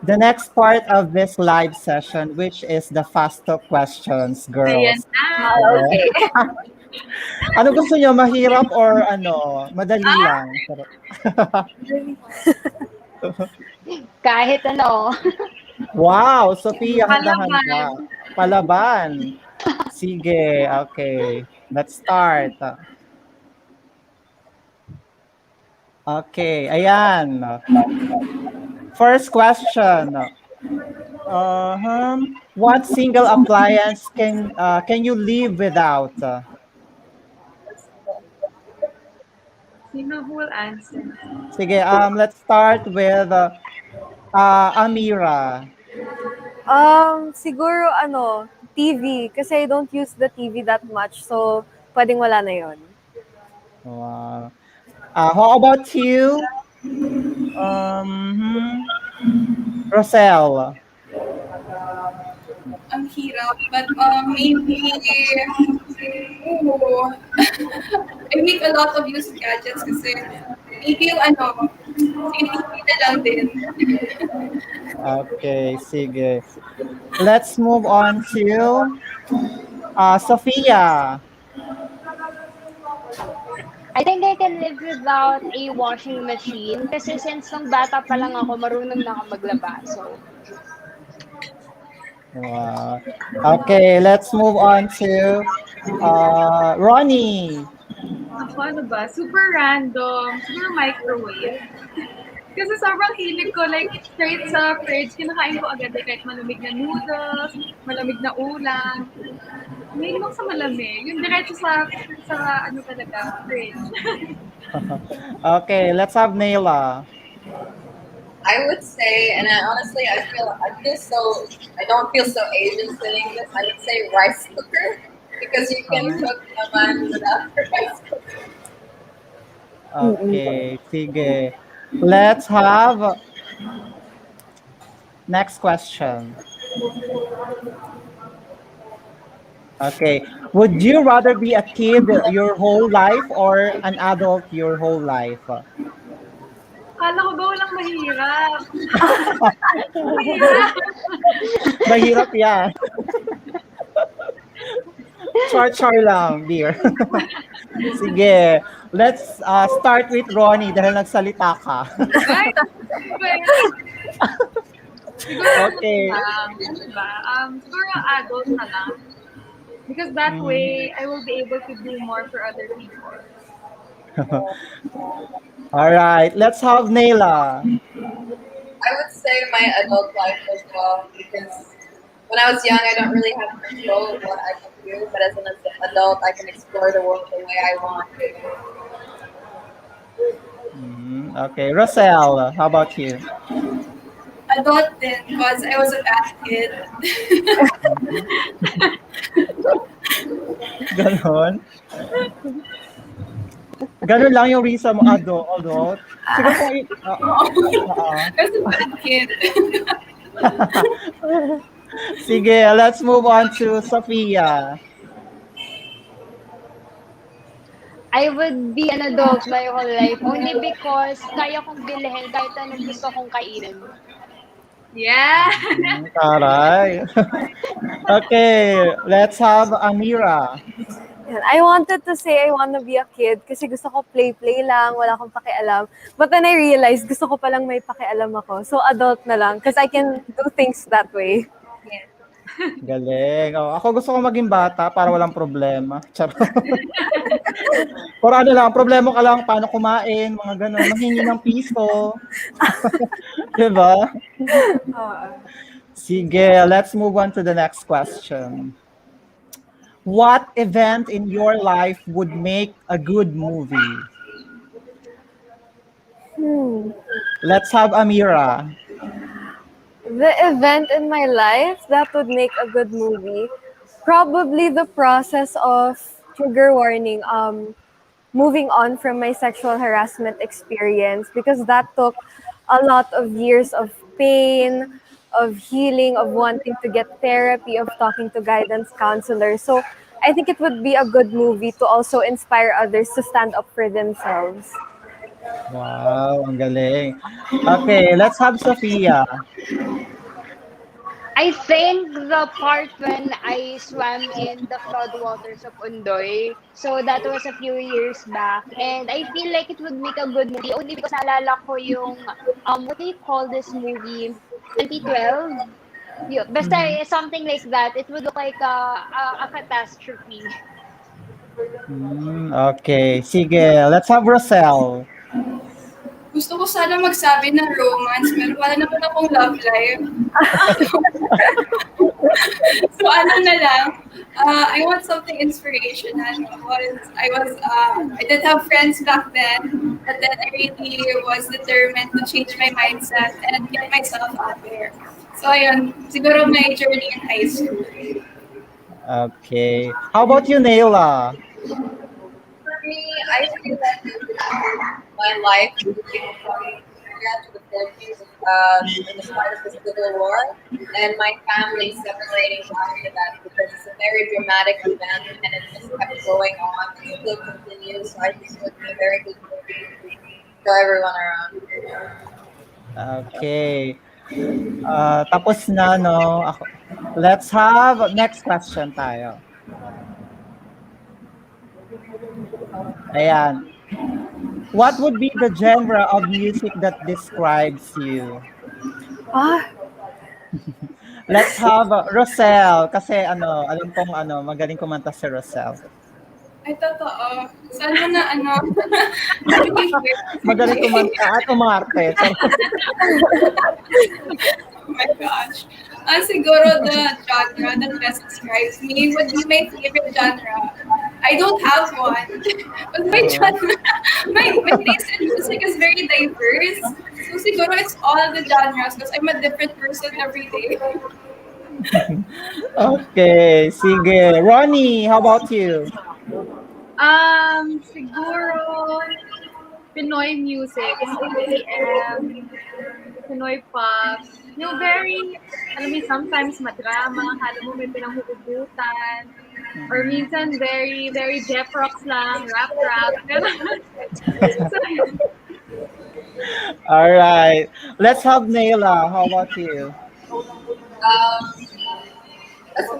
the next part of this live session, which is the fast talk questions, Ayan girls. na. Okay. Okay. Ano gusto nyo, mahirap or ano, madali Ah, lang? Kahit ano. Wow, Sophia, palaban. handa-handa. Palaban. Sige, okay. Let's start. Okay, ayan. First question. What single appliance can you live without? Sino who will answer? Sige, let's start with Amira. Siguro TV. Kasi I don't use the TV that much. So, pwedeng wala na yon. Wow. How about you, Rosel? Ang hirap, but maybe, oh, I make a lot of use of gadgets kasi maybe yung creativity na lang din. Okay, sige. Let's move on to Sophia. I think I can live without a washing machine kasi since nung bata pa lang ako, marunong na ako maglaba. So, Wow. Okay, let's move on to Ronnie. Ako, ano ba? Super random. Siguro microwave. Kasi sobrang hilig ko, like, straight sa fridge, kinakain ko agad, like, kahit malamig na noodles, malamig na ulam. Mahilig ako sa malamig. Yung diretso sa ano talaga, fridge. Okay, let's have Naila. I would say, and I feel so I don't feel so Asian saying this. I would say rice cooker because you can Um, cook naman without the rice cooker. Okay, sige. Let's have next question. Okay. Would you rather be a kid your whole life or an adult your whole life? Akala ko ba walang mahirap? Mahirap! Mahirap yan. Char-char lang, dear. Sige. Let's start with Ronnie dahil nagsalita ka. Ay, ano ba yan? Siguro ano na Okay. lang, ano ba? Siguro adult na lang. Because that Mm. way, I will be able to do more for other people. All right. Let's have Naila. I would say my adult life as well because when I was young, I don't really have control of what I can do, but as an adult, I can explore the world the way I want to. Okay. Rosel, how about you? Adult din, because I was a bad kid. Ganon. Ganon lang yung reason mo, adult. Siguro kung, I was a bad kid. sige, let's move on to Sophia. I would be an adult my whole life only because kaya kong bilhin kahit anong gusto kong kainin. Yeah! Taray. Okay, let's have Amira. Yan. I wanted to say I want to be a kid kasi gusto ko play-play lang, wala akong pakialam. But then I realized gusto ko palang may pakialam ako. So adult na lang because I can do things that way. Galing. Oh, ako gusto ko maging bata para walang problema. Charot. Or ano lang, problema ka lang paano kumain, mga ganun. Manghingi ng piso. Diba? Sige, let's move on to the next question. What event in your life would make a good movie? Let's have Amira. The event in my life that would make a good movie, probably the process of trigger warning, moving on from my sexual harassment experience because that took a lot of years of pain, of healing, of wanting to get therapy, of talking to guidance counselors. So I think it would be a good movie to also inspire others to stand up for themselves. Wow, ang galing. Okay, let's have Sophia. I think the part when I swam in the floodwaters of Undoy. So that was a few years back. And I feel like it would make a good movie only because naalala ko yung, what do you call this movie? 2012? Basta something like that. It would look like a catastrophe. Okay, sige. Let's have Rosel. Gusto ko sana magsabi ng romance, pero wala naman akong love life. So ano na lang, I want something inspirational. I did have friends back then, but then I really was determined to change my mindset and get myself out there. So ayun, siguro my journey in high school. Okay. How about you, Naila? For me, I feel like my life moving from Korea to the Philippines in the start of the Civil War, and my family separating after that because it's a very dramatic event and it just kept going on and still continues. So I think it would be a very good movie to show everyone around. Okay. Tapos na, no? Let's have next question tayo. Ayan. What would be the genre of music that describes you? Let's have Rosel. Kasi alam kong magaling kumanta si Rosel. Ay, totoo. Sana na Magaling kumanta at umarte. Oh my gosh. Siguro the genre that best describes me would be my favorite genre. I don't have one. But my genre, my taste in music is very diverse. So siguro it's all the genres because I'm a different person every day. Okay, sige. Ronnie, how about you? Siguro, Pinoy music, is OPM, Pinoy pop. Yung very, alam mo, sometimes madrama, akala mo may pinanghuhugutan. Or minsan very, very Jeff Rocks lang, rap. Ganun. So, All right. Let's have Naila. How about you? Um,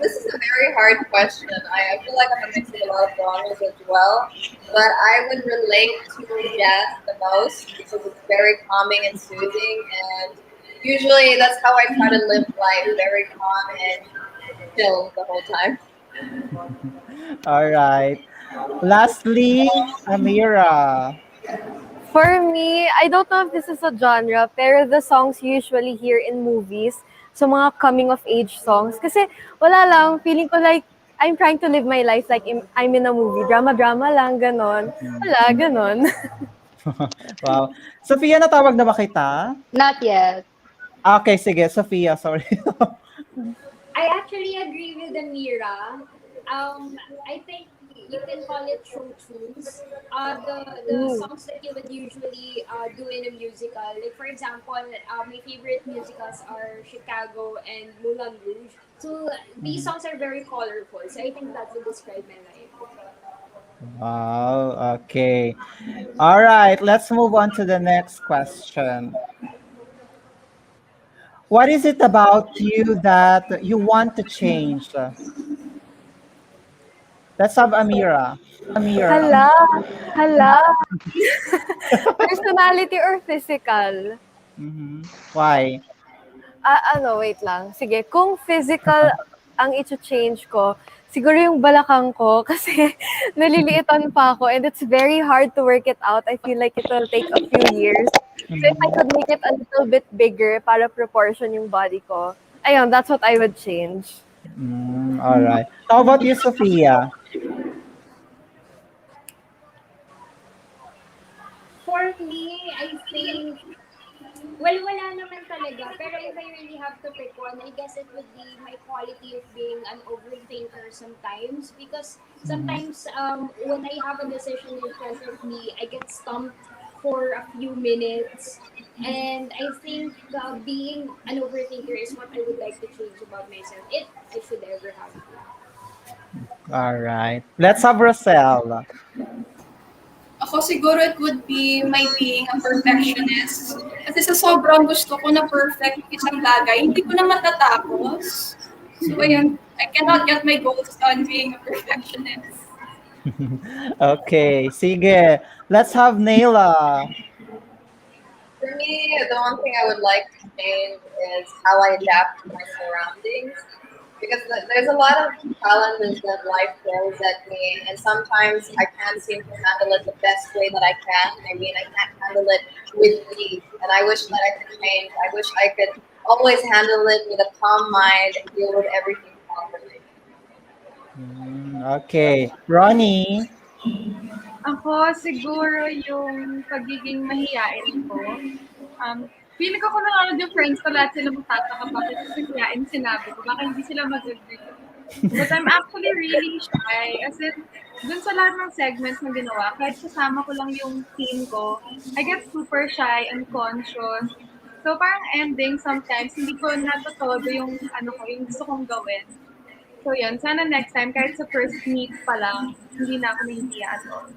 this is a very hard question. I feel like I'm a mix of a lot of genres as well, but I would relate to jazz the most because it's very calming and soothing, and usually that's how I try to live life, very calm and chill the whole time. All right. Lastly, Amira. For me, I don't know if this is a genre, pero the songs you usually hear in movies, so mga coming of age songs. Kasi wala lang, feeling ko like I'm trying to live my life like I'm in a movie. Drama-drama lang, ganon. Wala, ganon. Wow. Sophia, natawag na ba kita? Not yet. Okay, sige. Sophia, sorry. I actually agree with Amira. I think you can call it show tunes. The Mm. songs that you would usually do in a musical. Like for example, my favorite musicals are Chicago and Moulin Rouge. So these songs are very colorful. So I think that would describe my life. Wow. Okay. All right. Let's move on to the next question. What is it about you that you want to change? Let's have Amira. Hala, hala. Personality or physical? Why? Wait lang. Sige, kung physical ang i-change ko, siguro yung balakang ko kasi naliliitan pa ako and it's very hard to work it out. I feel like it will take a few years. So if I could make it a little bit bigger para proportion yung body ko, ayun, that's what I would change. All right. How about you, Sophia? For me, I think well, wala naman talaga. Pero if I really have to pick one, I guess it would be my quality of being an overthinker sometimes. Because sometimes when I have a decision in front of me, I get stumped for a few minutes. And I think being an overthinker is what I would like to change about myself, if I should ever have to. All right. Let's have Rosel. Ako siguro it would be my being a perfectionist. Kasi sa sobrang gusto ko na perfect yung isang bagay, hindi ko na matatapos. So ayun, I cannot get my goals done being a perfectionist. Okay. Sige. Let's have Naila. For me, the one thing I would like to change is how I adapt to my surroundings. Because there's a lot of challenges that life throws at me, and sometimes I can't seem to handle it the best way that I can. I mean, I can't handle it with ease, and I wish that I could change. I wish I could always handle it with a calm mind and deal with everything properly. Okay. Ronnie. ako siguro yung pagiging mahiyain ko. Feeling ko kung nanonood yung friends ko, lahat sila magtataka bakit kasi mahiyain sinabi ko. Baka hindi sila mag-agree. But I'm actually really shy. As in, dun sa lahat ng segments na ginawa, kahit kasama ko lang yung team ko, I get super shy and conscious. So parang ending sometimes, hindi ko natutodo yung ano ko, yung gusto kong gawin. So yun, sana next time, kahit sa first meet pa lang, hindi na ako nahihiya at all.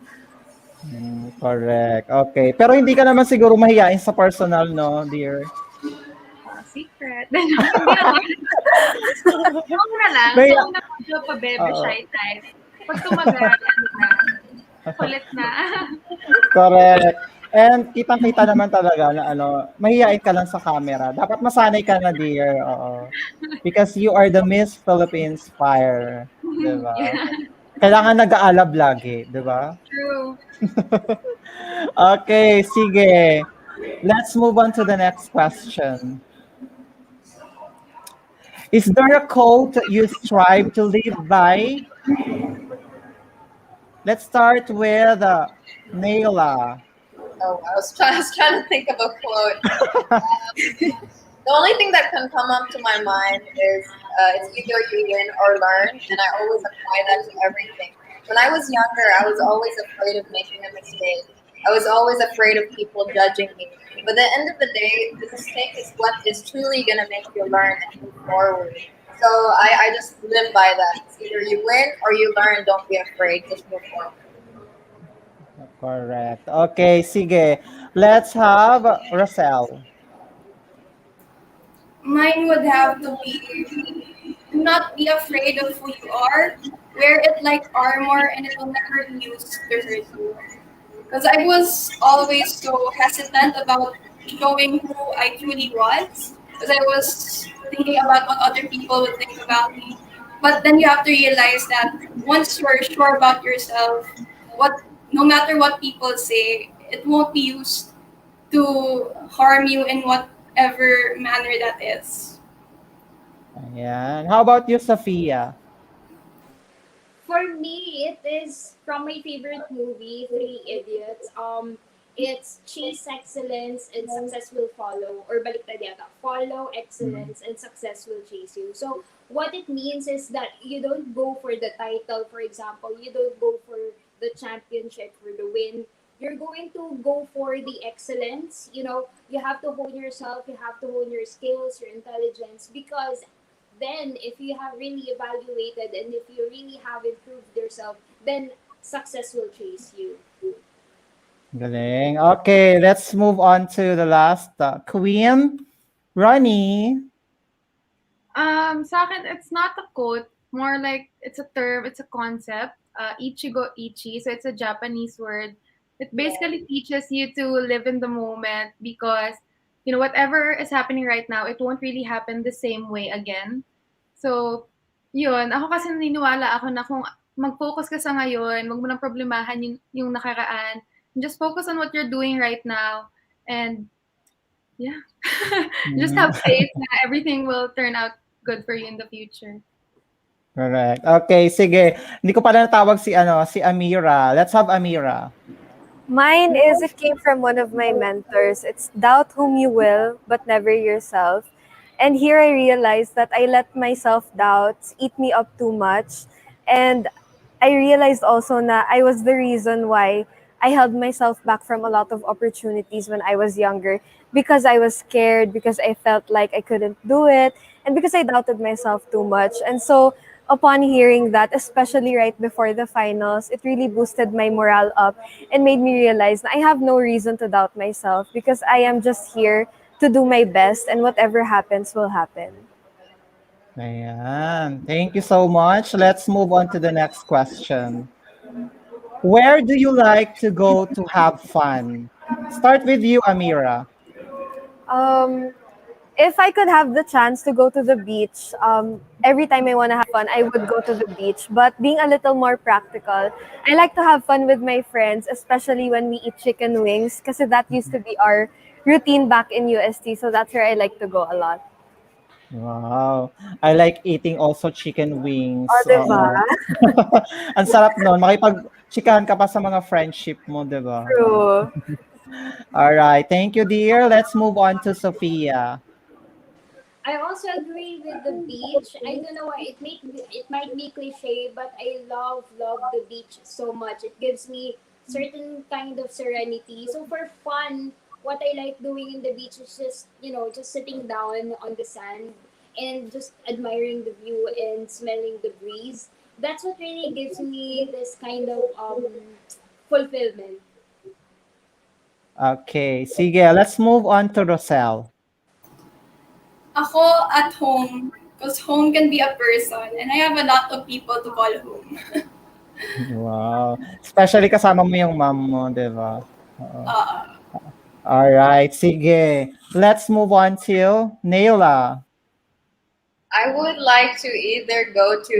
Correct. Okay. Pero hindi ka naman siguro mahiyain sa personal, no, dear? Secret. Hindi naman. Ako na lang. May- So, una medyo pa-bebe Oo. shy type. Pag tumagal, ano na, kulit na. Correct. And kitang-kita naman talaga na mahihain ka lang sa camera. Dapat masanay ka na, dear. Oo. Because you are the Miss Philippines Fire. Diba? Yeah, Kailangan nag-aalab lagi. Diba? true. Okay, sige. Let's move on to the next question. Is there a quote you strive to live by? Let's start with Naila. Oh, I was trying to think of a quote. The only thing that can come up to my mind is it's either you win or learn, and I always apply that to everything. When I was younger, I was always afraid of making a mistake, I was always afraid of people judging me. But at the end of the day, the mistake is what is truly going to make you learn and move forward. So I just live by that. It's either you win or you learn. Don't be afraid. Just move forward. Correct. Okay, sige. Let's have Rosel. Mine would have to be do not be afraid of who you are. Wear it like armor and it will never be used to hurt you. Because I was always so hesitant about showing who I truly was. Because I was thinking about what other people would think about me. But then you have to realize that once you're sure about yourself, what no matter what people say, it won't be used to harm you in whatever manner that is. Ayan. How about you, Sophia? For me, it is from my favorite movie, Three Idiots. It's chase excellence and success will follow, or baliktad yata, follow Mm. excellence and success will chase you. So what it means is that you don't go for the title, for example, you don't go for the championship for the win. You're going to go for the excellence. You know, you have to hone yourself, you have to hone your skills, your intelligence, because then if you have really evaluated and if you really have improved yourself, then success will chase you. Galing. Okay, let's move on to the last queen, Ronnie. Sa akin, it's not a quote, more like it's a term, it's a concept. Ichigo ichi, so it's a Japanese word. It basically teaches you to live in the moment because, whatever is happening right now, it won't really happen the same way again. So, yun. Ako kasi naniniwala ako na kung mag-focus ka sa ngayon, wag mo nang problemahan yung nakaraan. Just focus on what you're doing right now. And yeah, just Mm, have faith na everything will turn out good for you in the future. correct. Okay, sige. Hindi ko pala natawag si Amira. Let's have Amira. Mine is it came from one of my mentors. It's doubt whom you will, but never yourself. And here I realized that I let myself doubts eat me up too much. And I realized also na I was the reason why I held myself back from a lot of opportunities when I was younger because I was scared, because I felt like I couldn't do it, and because I doubted myself too much. And so upon hearing that, especially right before the finals, it really boosted my morale up and made me realize that I have no reason to doubt myself because I am just here to do my best and whatever happens will happen. Ayan. Thank you so much. Let's move on to the next question. Where do you like to go to have fun? Start with you, Amira. Um, if I could have the chance to go to the beach, every time I want to have fun, I would go to the beach. But being a little more practical, I like to have fun with my friends, especially when we eat chicken wings, because that used to be our routine back in UST. So that's where I like to go a lot. Wow. I like eating also chicken O, wings. diba? Oo. Ang sarap nun. Makipag-chikahan ka pa sa mga friendship mo, di ba? True. All right. Thank you, dear. Let's move on to Sophia. I also agree with the beach. I don't know why it might be cliche, but I love the beach so much. It gives me certain kind of serenity. So for fun, what I like doing in the beach is just just sitting down on the sand and just admiring the view and smelling the breeze. That's what really gives me this kind of fulfillment. Okay. Sige, let's move on to Rosel. Ako at home, because home can be a person, and I have a lot of people to call home. Wow. Especially kasama mo yung mom mo, di ba? Oo. Uh, All right. Sige. Let's move on to Naila. I would like to either go to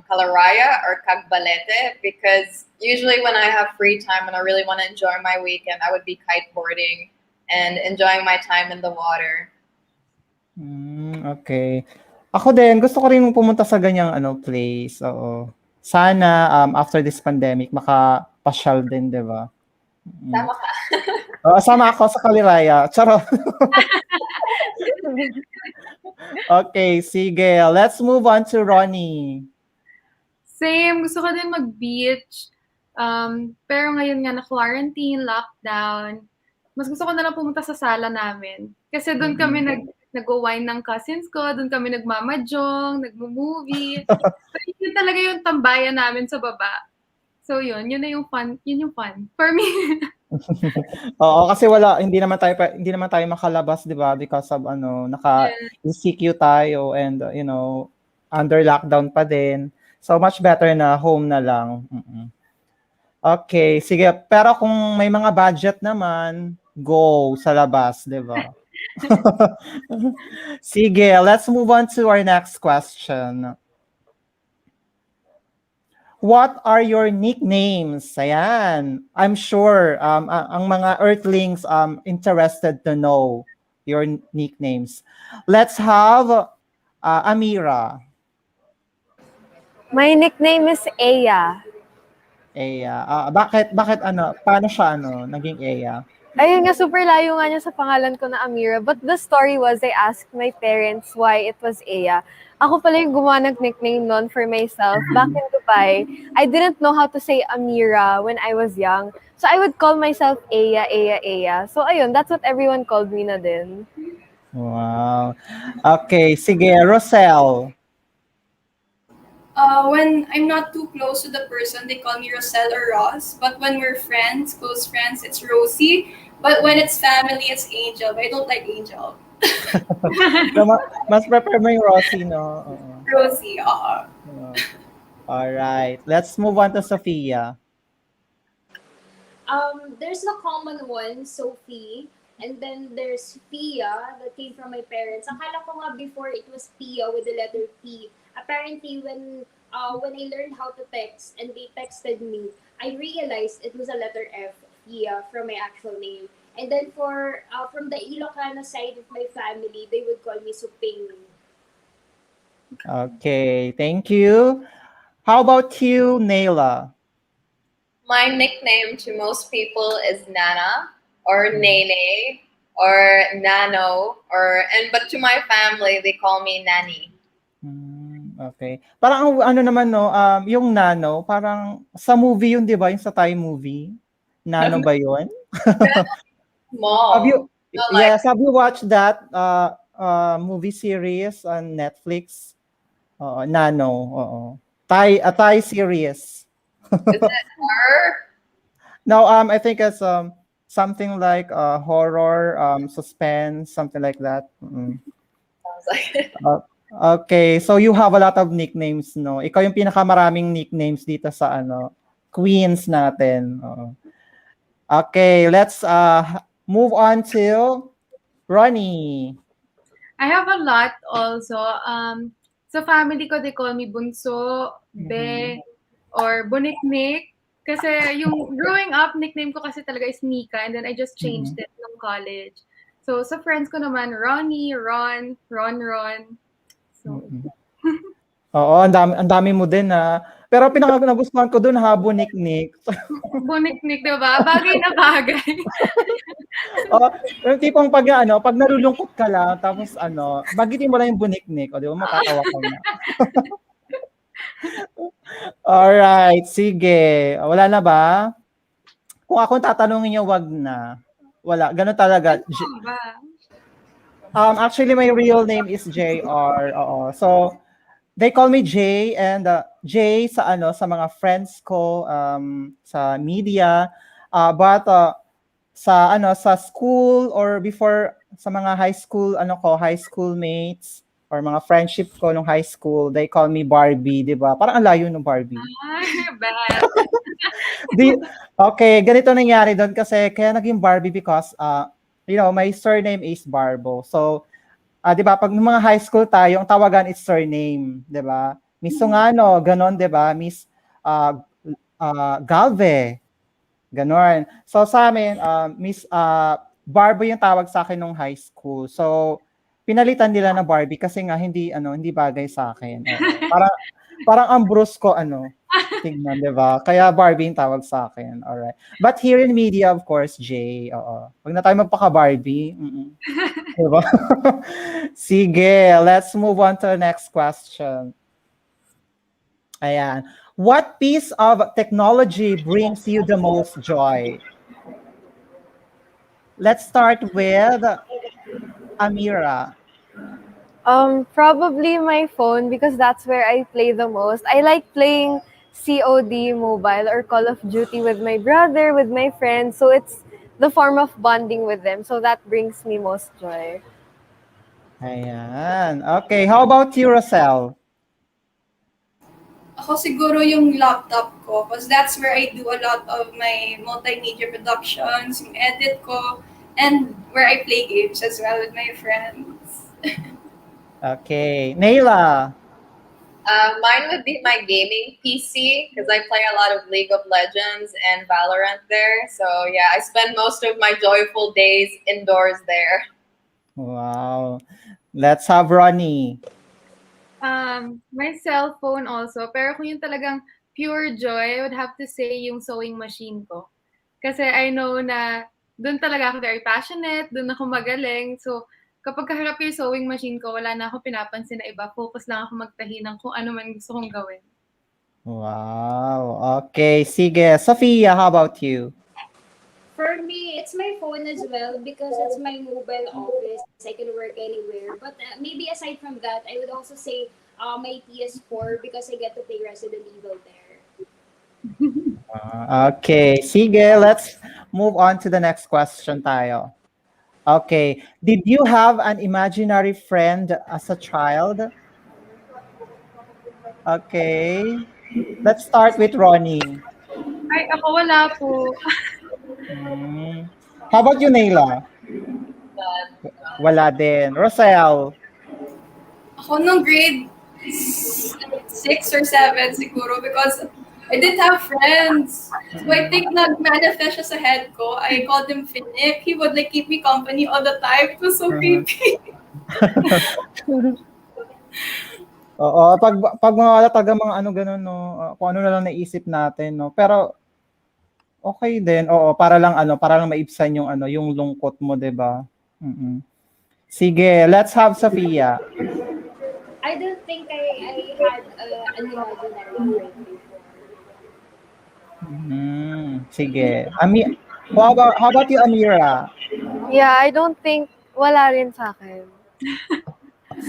Calaraya or Cagbalete because usually when I have free time and I really want to enjoy my weekend, I would be kiteboarding and enjoying my time in the water. Okay. Ako din, gusto ko rin pumunta sa ganyang place. Oo. Sana after this pandemic, makapasyal din, di ba? Mm. Tama ka. Oo, sama ako sa Kaliraya. Charot. Okay, sige. Let's move on to Ronnie. Same, gusto ko din mag-beach. Pero ngayon nga na quarantine, lockdown, mas gusto ko na lang pumunta sa sala namin. Kasi doon kami Mm. nag-wine ng cousins ko, doon kami nagmamahjong, nagmo-movie. So, yun talaga yung tambayan namin sa baba. So yun na yung fun, yun yung fun for me. Oo, kasi hindi naman tayo makalabas, 'di ba? Because of Yeah. naka-ECQ tayo and under lockdown pa din. So much better na home na lang. Mm. Okay, sige. Pero kung may mga budget naman, go sa labas, 'di ba? Sige, let's move on to our next question. What are your nicknames? Ayan. I'm sure ang mga Earthlings interested to know your nicknames. Let's have Amira. My nickname is Aya. Eya. Bakit paano siya naging Eya? Ayun nga, super layo nga niya sa pangalan ko na Amira. But the story was, I asked my parents why it was Aya. Ako pala yung gumawa ng nickname nun for myself. Back in Dubai, I didn't know how to say Amira when I was young. So I would call myself Aya, Aya, Aya. So ayun, that's what everyone called me na din. Wow. Okay, sige, Rosel. When I'm not too close to the person, they call me Roselle or Ross. But when we're friends, close friends, it's Rosie. But when it's family, it's Angel. But I don't like Angel. So, mas prefer mo yung Rosie, no? Oo. Rosie, Oo. All right. Let's move on to Sophia. There's the common one, Sophie. And then there's Pia that came from my parents. Akala ko nga before it was Pia with the letter P. Apparently, when I learned how to text and they texted me, I realized it was a letter F, Pia, from my actual name. And then from the Ilocano side of my family, they would call me Suping. Okay, thank you. How about you, Naila? My nickname to most people is Nana or Nene or Nano but to my family they call me Nani. Okay. Parang ano naman no, yung Nano, parang sa movie yun, 'di ba? Yung sa Thai movie. Nano ba yun? Have Small. you Not like Yes, have you watched that movie series on Netflix? Nano, oo. A Thai series. is it her? No, I think it's something like horror, suspense, something like that. Mm. Sounds like it. Uh, okay, so you have a lot of nicknames, no? Ikaw yung pinakamaraming nicknames dito sa Queens natin. Oo. Okay, let's move on to Ronnie. I have a lot also. Sa family ko, they call me Bunso, Be, or Buniknik. Kasi yung growing up, nickname ko kasi talaga is Nika, and then I just changed it nung college. So sa friends ko naman, Ronnie, Ron, Ron. So, Oo, ang dami mo din Pero nagustuhan ko doon Buniknik. Buniknik, diba? Bagay na bagay. Oh, yung tipong pag nalulungkot ka lang, tapos bagitin mo lang yung Buniknik, o di ba matatawa ka na. Alright, sige. Wala na ba? Kung akong tatanungin niyo, wag na. Wala, ganun talaga. Ano ba? Actually, my real name is JR. Oo. So, they call me Jay and Jay sa mga friends ko sa media. But sa school or before sa mga high school mates or mga friendship ko nung high school, they call me Barbie, 'di ba? Parang ang layo ng Barbie. Ay, bad. Okay, ganito nangyari doon kasi kaya naging Barbie because my surname is Barbo. So, 'di ba, pag nung mga high school tayo, ang tawagan is surname, 'di ba? Miss Sungano, ganon, 'di ba? Miss Galve, ganon. So sa amin, Miss Barbo yung tawag sa akin nung high school. So pinalitan nila na Barbie kasi nga hindi bagay sa akin. Oo. Parang ang brusko tignan, 'di ba? Kaya Barbie yung tawag sa akin. Alright. But here in media, of course, Jay, oo. Wag na tayo magpaka-Barbie. Diba? Sige, let's move on to the next question. Ayan. What piece of technology brings you the most joy? Let's start with Amira. Probably my phone because that's where I play the most. I like playing COD mobile or Call of Duty with my brother, with my friends. So it's the form of bonding with them. So that brings me most joy. Ayan. Okay, how about you, Rosel? Ako siguro yung laptop ko because that's where I do a lot of my multimedia productions, yung edit ko, and where I play games as well with my friends. Okay, Naila. Mine would be my gaming PC because I play a lot of League of Legends and Valorant there. So yeah, I spend most of my joyful days indoors there. Wow. Let's have Ronnie. My cell phone also. Pero kung yung talagang pure joy, I would have to say yung sewing machine ko. Kasi I know na doon talaga ako very passionate, doon ako magaling. So, kapag kaharap ko yung sewing machine ko, wala na ako pinapansin na iba. Focus lang ako magtahi ng kung ano man gusto kong gawin. Wow. Okay, sige. Sophia, how about you? For me, it's my phone as well because it's my mobile office. I can work anywhere. But maybe aside from that, I would also say my PS4 because I get to play Resident Evil there. Okay, sige. Let's move on to the next question tayo. Okay. Did you have an imaginary friend as a child? Okay. Let's start with Ronnie. Ay, ako wala po. Hmm. How about you, Naila? But Wala din. Rosel? Ako nung grade 6 or 7 siguro because I didn't have friends. So I think nag-manifest siya sa head ko. I called him Finnick. He would like keep me company all the time. It was so Mhm. creepy. Oo, pag mga taga mga ano gano'n 'no, kung ano na lang naisip natin 'no. Pero okay din, oo, para lang maibsan yung ano, yung lungkot mo, 'di ba? Mm. Sige, let's have Sophia. I don't think I had an imaginary friend before. Sige. How about you, Amira? Yeah, I don't think wala rin sa akin.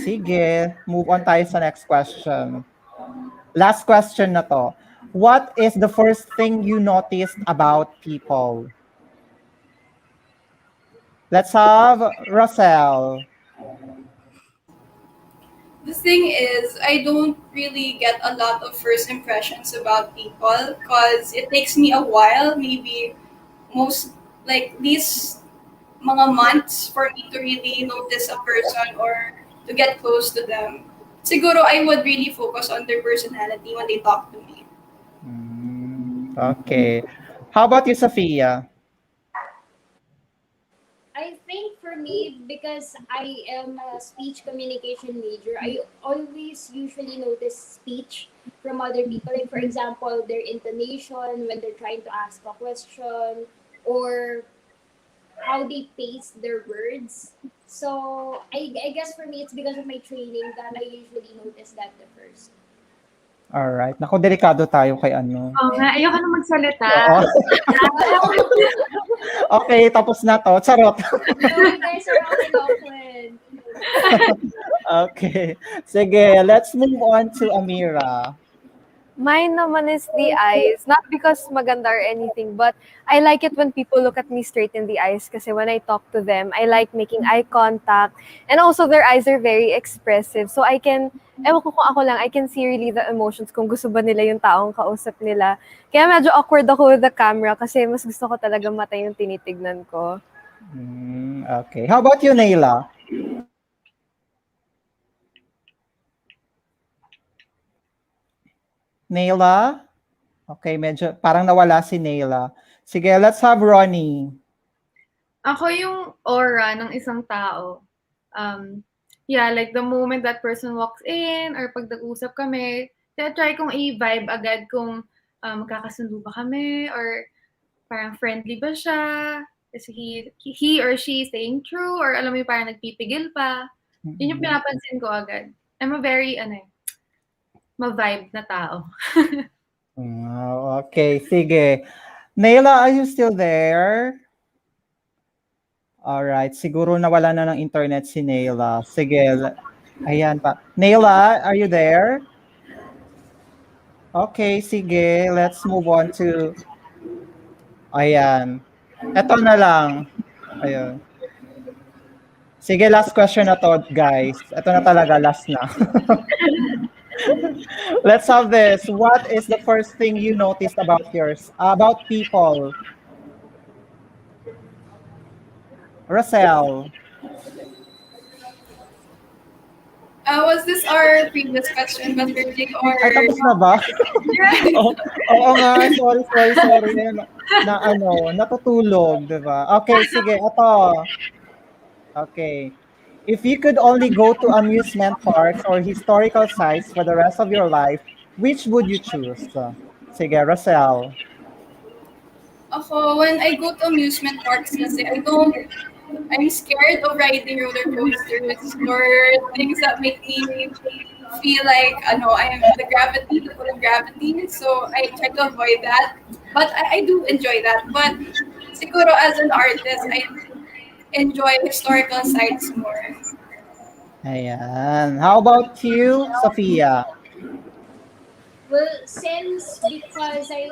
Sige, move on tayo sa next question. Last question na 'to. What is the first thing you noticed about people? Let's have Rosel. The thing is, I don't really get a lot of first impressions about people because it takes me a while, maybe most like these mga months for me to really notice a person or to get close to them. Siguro I would really focus on their personality when they talk to me. Okay. How about you, Sophia? I think for me, because I am a speech communication major, I always usually notice speech from other people. Like, for example, their intonation when they're trying to ask a question, or how they pace their words. So, I guess for me, it's because of my training that I usually notice that the first. Alright. Naku, delikado tayo kay ano. Oo nga, ayoko na magsalita. Oo. Okay, tapos na 'to. Charot. No, you guys are all in Auckland. Okay. Sige, let's move on to Amira. Mine naman is the eyes. Not because maganda or anything, but I like it when people look at me straight in the eyes kasi when I talk to them, I like making eye contact. And also, their eyes are very expressive. So ewan ko kung ako lang, I can see really the emotions kung gusto ba nila yung taong kausap nila. Kaya medyo awkward ako with the camera kasi mas gusto ko talaga mata yung tinitignan ko. Okay. How about you, Naila? Naila? Okay, medyo parang nawala si Naila. Sige, let's have Ronnie. Ako yung aura ng isang tao. Yeah, like the moment that person walks in or pag nag-usap kami, try kong i-vibe agad kung magkakasundo ba kami or parang friendly ba siya. Is he or she staying true or alam mo yung parang nagpipigil pa. Yun yung pinapansin ko agad. I'm a very, ma-vibe na tao. Okay, sige. Naila, are you still there? Alright, siguro nawala na ng internet si Naila. Sige, ayan pa. Naila, are you there? Okay, sige. Let's move on to, ayan. Eto na lang. Ayun. Sige, last question na to, guys. Ito na talaga, last na. Let's have this. What is the first thing you noticed about about people? Rosel. Was this our previous question, Mr. J, or Ay, tapos na ba? yes? Oo, oo nga. Sorry, sorry, sorry. Na ano, natutulog, di ba? Okay, sige. Ito. Okay. If you could only go to amusement parks or historical sites for the rest of your life, which would you choose? Sige, Rosel. Ako, when I go to amusement parks kasi, I'm scared of riding roller coasters or things that make me feel like, I am the full of gravity. So I try to avoid that. But I do enjoy that. But siguro as an artist, I enjoy historical sites more. Ayan. How about you, Sophia? Well, since because I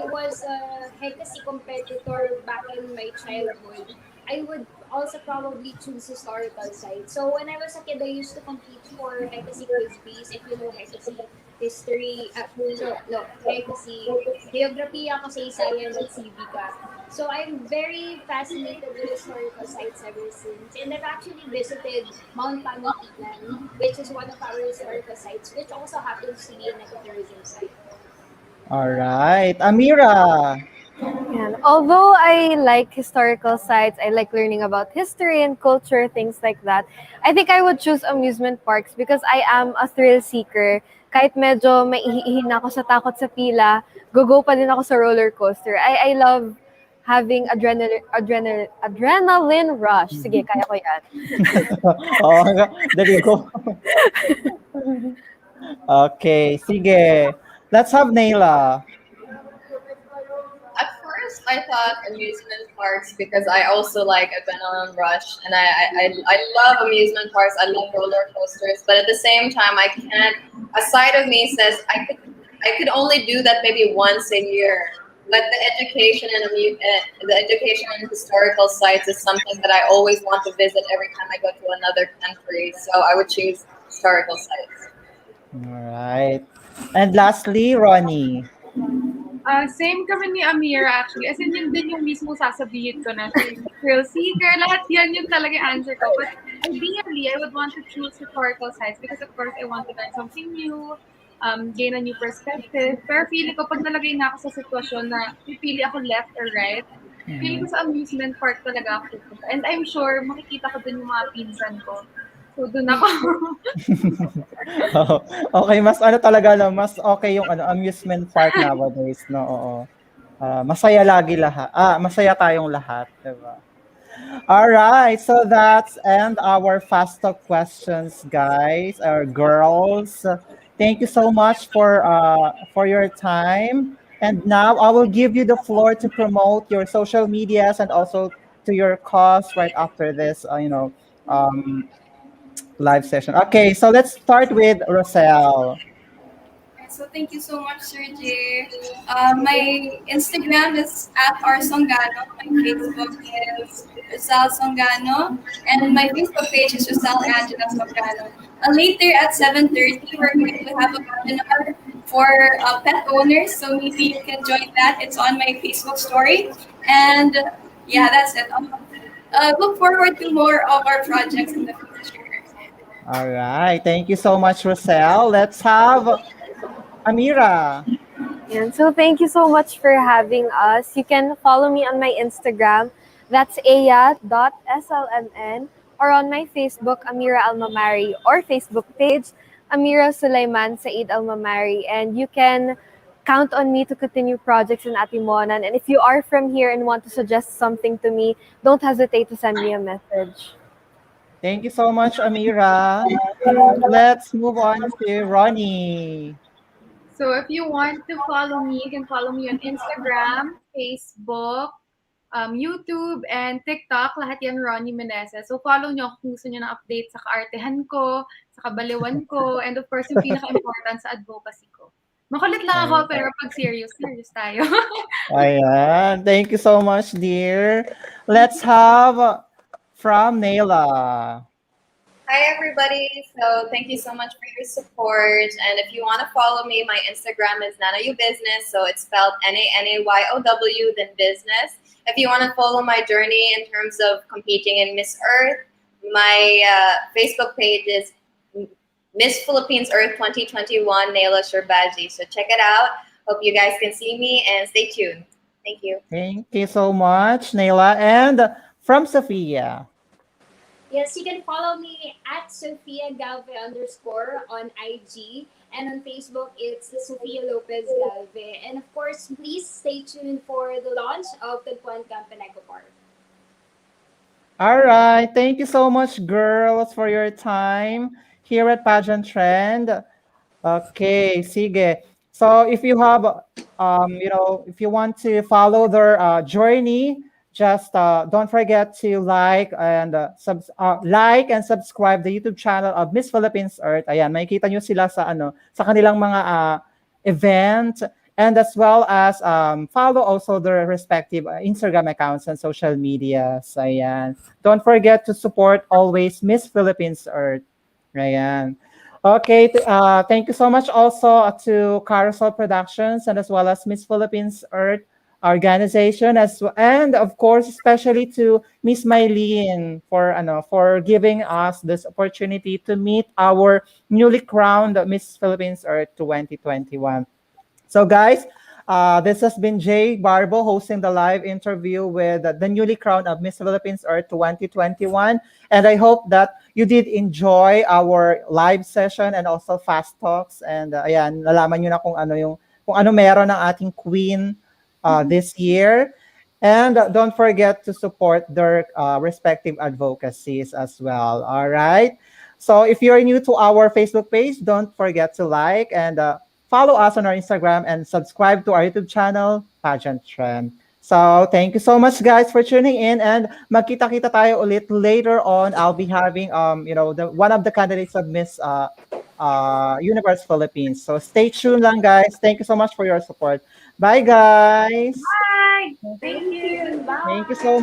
was a Hekasi competitor back in my childhood, I would also probably choose historical sites. So when I was a kid, I used to compete for Hekasi quiz bees. If you know Hekasi history, so no Hekasi geography, ako sa science at civica. So I'm very fascinated with historical sites ever since, and I've actually visited Mount Panitilan, which is one of our historical sites, which also happens to be an ecotourism site. All right. Amira. And although I like historical sites, I like learning about history and culture, things like that. I think I would choose amusement parks because I am a thrill seeker. Kahit medyo may ihihin ako sa takot sa pila, go pa din ako sa roller coaster. I love having adrenaline rush. Sige, kaya ko yan. Oo, there you go. Okay, sige. Let's have Naila. At first, I thought amusement parks because I also like adrenaline rush, and I love amusement parks. I love roller coasters, but at the same time, I can't. A side of me says I could only do that maybe once a year. But the education and historical sites is something that I always want to visit every time I go to another country. So I would choose historical sites. All right. And lastly, Ronnie. Same kami ni Amira actually. As in, yun din yung mismo sasabihin ko na siya yung thrill seeker. Lahat yan yung talaga yung answer ko. But ideally, I would want to choose historical sites because of course, I want to learn something new, gain a new perspective. Pero feeling ko, pag nalagay na ako sa sitwasyon na pipili ako left or right, feeling ko sa amusement park talaga ako pupunta. And I'm sure, makikita ko din yung mga pinsan ko. So, dun ako. Oh, okay, mas ano talaga no, mas okay yung amusement park nowadays, no? Oo. Masaya lagi lahat. Masaya tayong lahat, 'di ba? All right, so that's end our fast talk questions, guys, or girls. Thank you so much for your time. And now I will give you the floor to promote your social medias and also to your cause right after this, um, live session. Okay, so let's start with Rosel. Okay, so thank you so much, Sir J. My Instagram is at @rsongano. My Facebook is Rizal Songano. And my Facebook page is Rizal Angela Songano. Later at 7:30, we're going to have a webinar for pet owners. So maybe you can join that. It's on my Facebook story. And yeah, that's it. Look forward to more of our projects in the future. All right, thank you so much, Rosel. Let's have Amira. And so thank you so much for having us. You can follow me on my Instagram. That's aya.slmn, or on my Facebook, Amira Almamari, or Facebook page, Amira Sulaiman Said Almamari. And you can count on me to continue projects in Atimonan. And if you are from here and want to suggest something to me, don't hesitate to send me a message. Thank you so much, Amira. Let's move on to Ronnie. So if you want to follow me, you can follow me on Instagram, Facebook, YouTube, and TikTok. Lahat yan Ronnie Meneses. So follow nyo ako kung gusto nyo ng update sa kaartehan ko, sa kabaliwan ko, and of course, yung pinaka-important sa advocacy ko. Makulit lang ako, pero pag serious, serious tayo. Ayan. Thank you so much, dear. Let's have from Naila. Hi, everybody. So thank you so much for your support. And if you want to follow me, my Instagram is Nanayu Business. So it's spelled Nanayow, then business. If you want to follow my journey in terms of competing in Miss Earth, my Facebook page is Miss Philippines Earth 2021, Naila Sherbaji. So check it out. Hope you guys can see me and stay tuned. Thank you. Thank you so much, Naila. And from Sophia. Yes, you can follow me at Sophia Galve underscore on IG. And on Facebook, it's Sophia Lopez Galve. And of course, please stay tuned for the launch of the Tagpuan Campeneco Park. All right. Thank you so much, girls, for your time here at Pageant Trend. Okay, sige. So if you have, if you want to follow their journey, just don't forget to like and subscribe the YouTube channel of Miss Philippines Earth. Ayan, makikita nyo sila sa kanilang mga event, and as well as follow also their respective Instagram accounts and social medias. Ayan. Don't forget to support always Miss Philippines Earth. Ayan. Okay, thank you so much also to Carousel Productions and as well as Miss Philippines Earth organization and of course especially to Miss Mylene for giving us this opportunity to meet our newly crowned Miss Philippines Earth 2021. So, guys, this has been Jay Barbo hosting the live interview with the newly crowned of Miss Philippines Earth 2021. And I hope that you did enjoy our live session and also fast talks. And ayan, nalaman nyo na kung ano meron ng ating queen this year. And don't forget to support their respective advocacies as well. All right. So if you're new to our Facebook page, don't forget to like and follow us on our Instagram and subscribe to our YouTube channel, Pageant Trend. So thank you so much, guys, for tuning in, and magkita-kita tayo ulit later on. I'll be having one of the candidates of Miss Universe Philippines. So stay tuned, lang, guys. Thank you so much for your support. Bye, guys. Bye! Thank Thank you! you. Thank you Bye. so